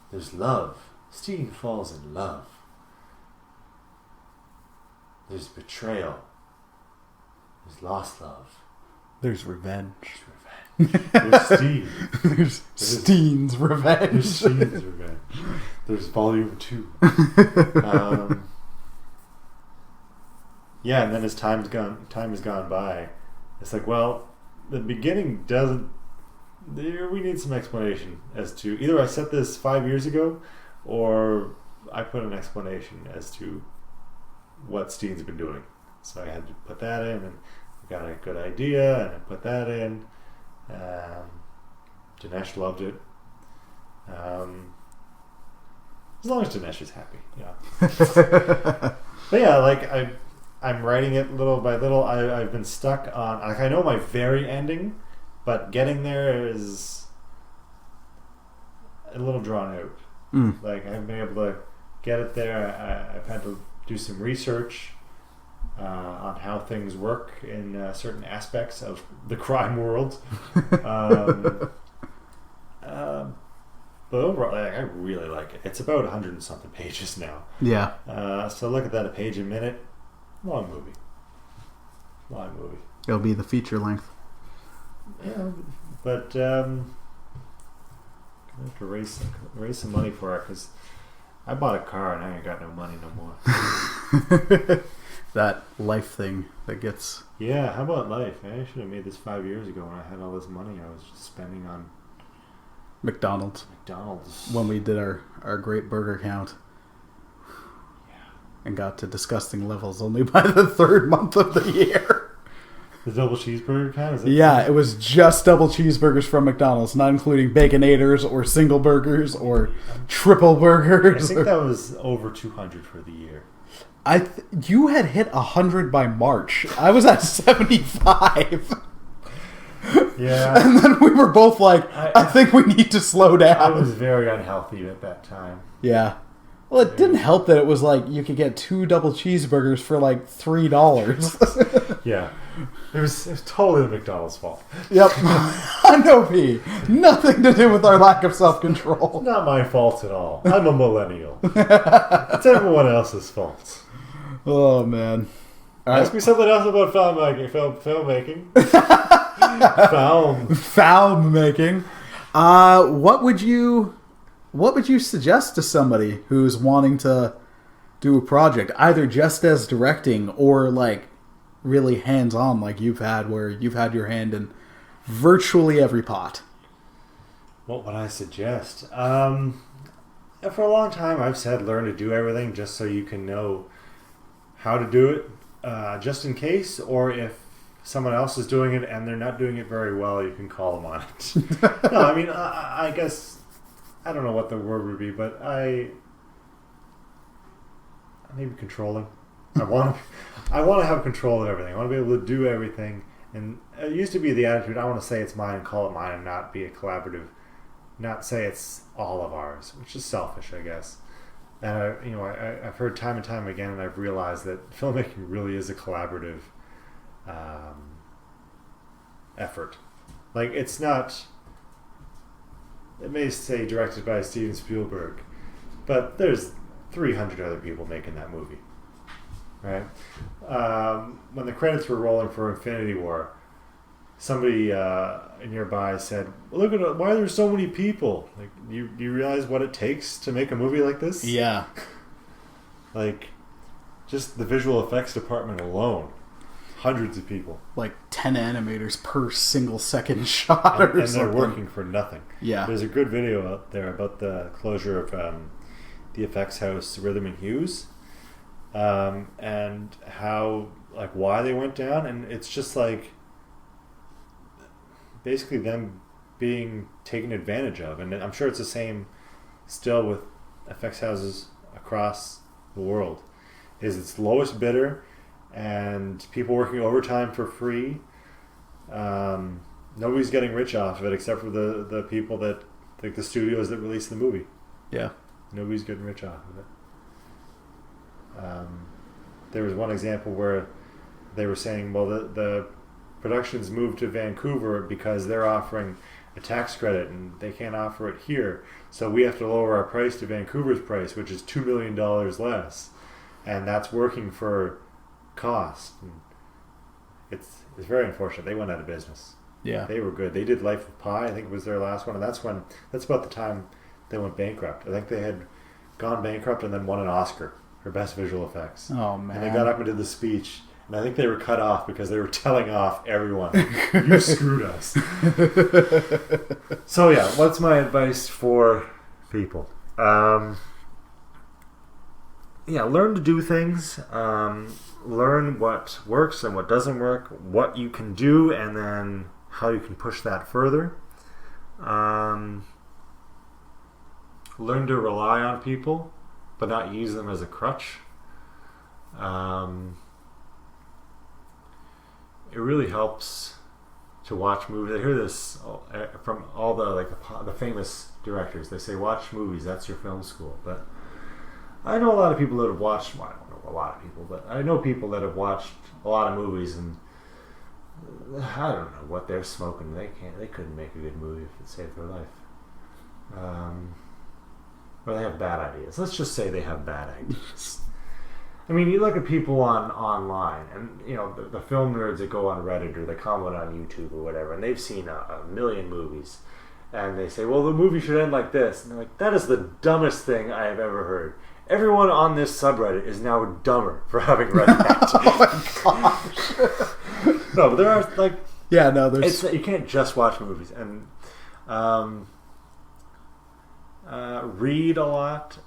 There's love. Steen falls in love. There's betrayal. There's lost love. There's revenge. There's Steen. There's Steen's revenge. There's Steen's revenge. There's volume 2. Yeah, and then as time has gone by, it's like, well, the beginning doesn't. We need some explanation as to either I set this 5 years ago, or I put an explanation as to what Steen's been doing. So I had to put that in, and I got a good idea, and I put that in. Dinesh loved it. As long as Dinesh is happy, yeah. But yeah, like I'm writing it little by little. I've been stuck on... Like, I know my very ending, but getting there is a little drawn out. Like, I haven't been able to get it there. I've had to do some research on how things work in certain aspects of the crime world. But overall, like, I really like it. It's about 100 and something pages now. Yeah. So look at that, a page a minute. Long movie. It'll be the feature length. Yeah, but I have to raise some money for it because I bought a car and I ain't got no money no more. That life thing that gets... Yeah, how about life? I should have made this 5 years ago when I had all this money I was just spending on McDonald's. McDonald's. When we did our great burger count. and got to disgusting levels only by the third month of the year. The double cheeseburger kind? Is it? Yeah, it was just double cheeseburgers from McDonald's, not including Baconators or single burgers or triple burgers. I think that was over 200 for the year. You had hit 100 by March. I was at 75. Yeah. And then we were both like, I think we need to slow down. I was very unhealthy at that time. Yeah. Well, it didn't help that it was like you could get 2 double cheeseburgers for like $3. Yeah. It was totally the McDonald's fault. Yep. I know, P. Nothing to do with our lack of self-control. Not my fault at all. I'm a millennial. It's everyone else's fault. Oh, man. Ask me something else about filmmaking. Filmmaking. Film making. What would you suggest to somebody who's wanting to do a project, either just as directing or like really hands-on, like you've had, where you've had your hand in virtually every pot? What would I suggest? For a long time, I've said learn to do everything just so you can know how to do it, just in case, or if someone else is doing it and they're not doing it very well, you can call them on it. No, I mean, I guess, I don't know what the word would be, but maybe controlling. I want to have control of everything. I want to be able to do everything. And it used to be the attitude, I want to say it's mine and call it mine and not be a collaborative, not say it's all of ours, which is selfish, I guess. And I've heard time and time again, and I've realized that filmmaking really is a collaborative effort. Like, it's not, it may say directed by Steven Spielberg, but there's 300 other people making that movie, right? When the credits were rolling for Infinity War, somebody nearby said, "Look at why are there so many people? Like, do you realize what it takes to make a movie like this?" Yeah. Like, just the visual effects department alone, hundreds of people, like 10 animators per single second shot, and they're working for nothing. Yeah. There's a good video out there about the closure of the effects house Rhythm and Hughes, and how, like, why they went down, and it's just like basically them being taken advantage of. And I'm sure it's the same still with effects houses across the world. Is it's lowest bidder and people working overtime for free. Nobody's getting rich off of it except for the people that, like, the studios that release the movie. Yeah. Nobody's getting rich off of it. There was one example where they were saying, well, the productions moved to Vancouver because they're offering a tax credit and they can't offer it here, so we have to lower our price to Vancouver's price, which is $2 million less, and that's working for cost. And it's very unfortunate. They went out of business. Yeah. They were good. They did Life of Pi, I think it was their last one, and that's about the time they went bankrupt. I think they had gone bankrupt and then won an Oscar for Best Visual Effects. Oh, man. And they got up and did the speech, and I think they were cut off because they were telling off everyone, "You screwed us." So yeah, what's my advice for people? Learn to do things. Learn what works and what doesn't work, what you can do, and then how you can push that further. Learn to rely on people, but not use them as a crutch. It really helps to watch movies. I hear this from all the famous directors. They say, watch movies, that's your film school. But I know a lot of people that have watched, well, I don't know a lot of people, but I know people that have watched a lot of movies, and I don't know what they're smoking. They couldn't make a good movie if it saved their life. Or they have bad ideas. Let's just say they have bad ideas. I mean, you look at people online, and the film nerds that go on Reddit or they comment on YouTube or whatever, and they've seen a million movies, and they say, well, the movie should end like this, and they're like, that is the dumbest thing I have ever heard. Everyone on this subreddit is now dumber for having read that. Oh my gosh. No, but there are, like, there's you can't just watch movies, and read a lot.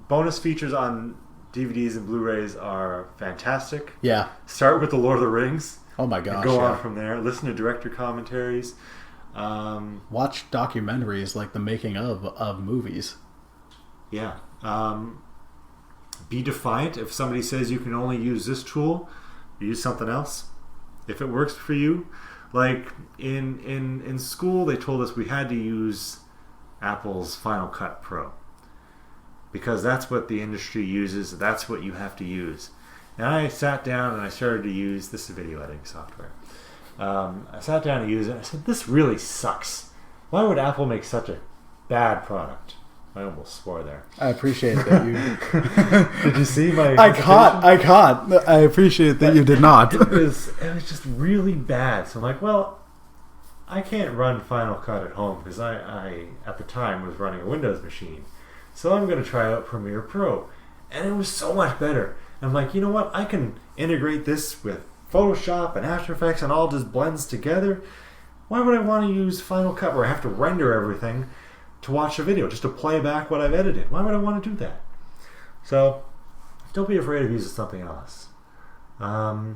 Bonus features on DVDs and Blu-rays are fantastic. Yeah. Start with the Lord of the Rings. Oh my gosh. And go on from there. Listen to director commentaries. Watch documentaries like the making of movies. Yeah. Be defiant. If somebody says you can only use this tool, use something else. If it works for you. Like in school, they told us we had to use Apple's Final Cut Pro. Because that's what the industry uses. That's what you have to use. And I sat down and I started to use, this is video editing software. I sat down to use it. I said, this really sucks. Why would Apple make such a bad product? I almost swore there. I appreciate that you... Did you see my... I caught. I appreciate that you did not. It was just really bad. So I'm like, well, I can't run Final Cut at home because I at the time was running a Windows machine. So I'm going to try out Premiere Pro. And it was so much better. I'm like, you know what? I can integrate this with Photoshop and After Effects and all just blends together. Why would I want to use Final Cut where I have to render everything to watch a video, just to play back what I've edited? Why would I want to do that? So don't be afraid of using something else. I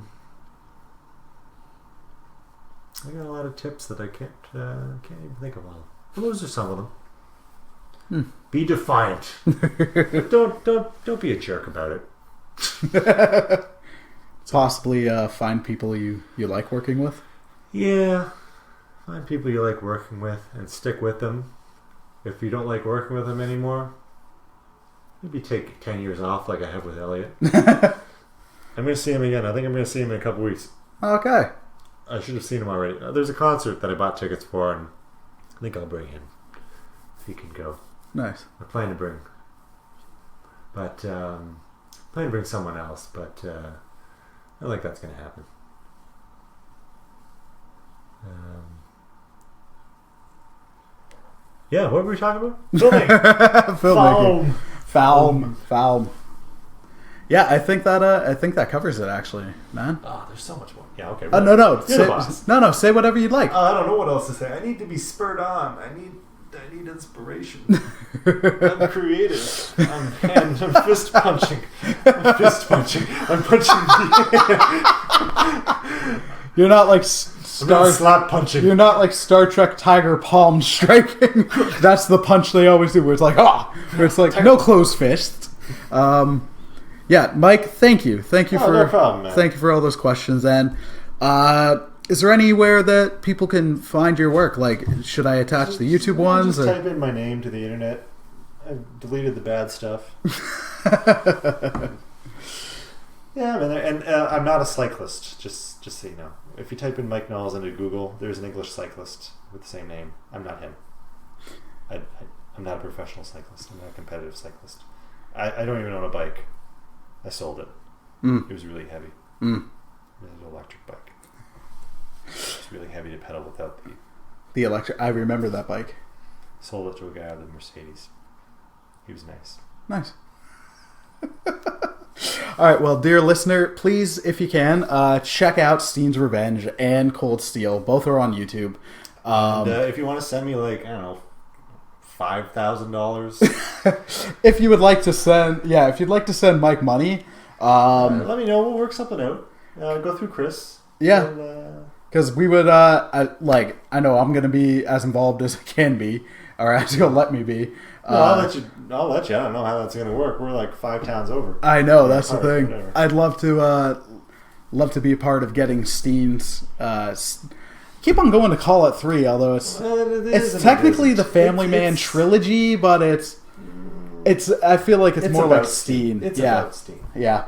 got a lot of tips that I can't even think of all. Well, those are some of them. Be defiant. don't be a jerk about it. Possibly find people you like working with. Yeah, find people you like working with and stick with them. If you don't like working with them anymore, maybe take 10 years off like I have with Elliot. I'm going to see him again. I think I'm going to see him in a couple weeks. Okay. I should have seen him already. There's a concert that I bought tickets for, and I think I'll bring him if he can go. Nice. I plan to bring someone else, but I don't think that's going to happen. Yeah, what were we talking about? Filming. Filmmaking. Film. Yeah, I think that covers it actually, man. Oh, there's so much more. Yeah, okay. No. Say whatever you'd like. I don't know what else to say. I need to be spurred on. I need inspiration. I'm creative. I'm fist punching. I'm punching. You're not like slap punching. You're not like Star Trek Tiger Palm striking. That's the punch they always do. Where it's like where it's like no closed fist. Yeah, Mike. Thank you for no problem, man. Thank you for all those questions. And is there anywhere that people can find your work? Like, should I attach the YouTube ones? Just type in my name to the internet. I've deleted the bad stuff. Yeah, and I'm not a cyclist. Just so you know, if you type in Mike Naulls into Google, there's an English cyclist with the same name. I'm not him. I'm not a professional cyclist. I'm not a competitive cyclist. I don't even own a bike. I sold it. It was really heavy. It was an electric bike. It's really heavy to pedal without the electric. I remember that bike. Sold it to a guy with a Mercedes. He was nice. Nice. All right, well, dear listener, please, if you can, check out Steen's Revenge and Cold Steel. Both are on YouTube. And if you want to send me, like, I don't know, $5,000. If you would like to send, if you'd like to send Mike money, let me know. We'll work something out. Go through Chris. Yeah. Because we would, I know I'm going to be as involved as I can be, or as you'll let me be. No, I'll let you. I don't know how that's going to work. We're like 5 towns over. I know, that's the thing. Whatever. I'd love to be a part of getting Steen's. Keep on going to Call It 3, although it's technically the Family Man trilogy, but it's. I feel like it's more like Steen. It's about Steen. Yeah.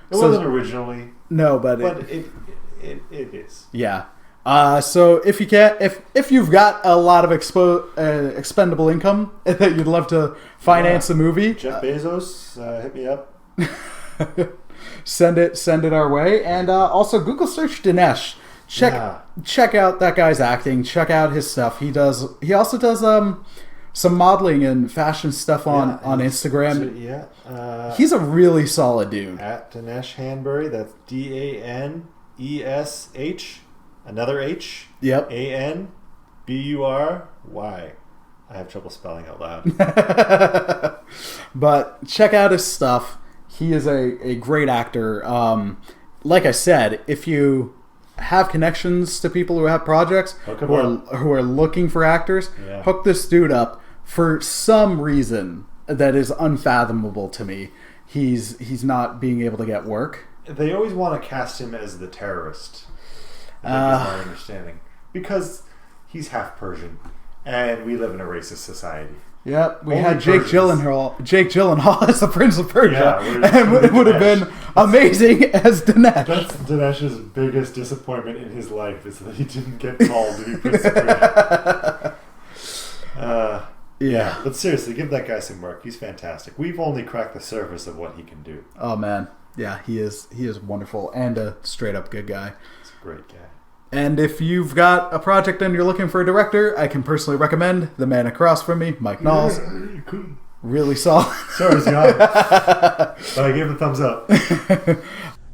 It wasn't originally. No, but it is. Yeah. So if you can, if you've got a lot of expendable income that you'd love to finance a movie, Jeff Bezos, hit me up. send it our way, and also Google search Dinesh. Check out that guy's acting. Check out his stuff. He also does some modeling and fashion stuff on Instagram. He's a really solid dude. At Dinesh Hanbury. That's DANESH. Another H. Yep. ANBURY. I have trouble spelling out loud. But check out his stuff. he is a great actor. Like I said, if you have connections to people who have projects who are looking for actors, hook this dude up. For some reason that is unfathomable to me, he's not being able to get work. They always want to cast him as the terrorist. I think is my understanding, because he's half Persian, and we live in a racist society. Yep, we had Jake Gyllenhaal as the Prince of Persia, and it would have been amazing as Dinesh. That's Dinesh's biggest disappointment in his life, is that he didn't get called to be Prince of Persia. Yeah, but seriously, give that guy some work. He's fantastic. We've only cracked the surface of what he can do. Oh man, yeah, he is wonderful and a straight up good guy. He's a great guy. And if you've got a project and you're looking for a director, I can personally recommend the man across from me, Mike Naulls. Really solid. Sorry, Scott. But I gave the thumbs up.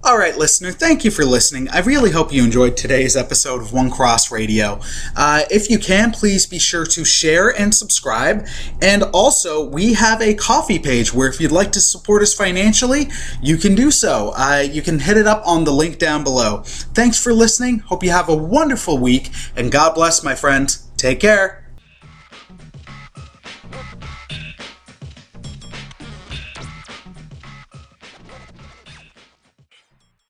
All right, listener, thank you for listening. I really hope you enjoyed today's episode of One Cross Radio. If you can, please be sure to share and subscribe. And also, we have a coffee page where if you'd like to support us financially, you can do so. You can hit it up on the link down below. Thanks for listening. Hope you have a wonderful week. And God bless, my friends. Take care.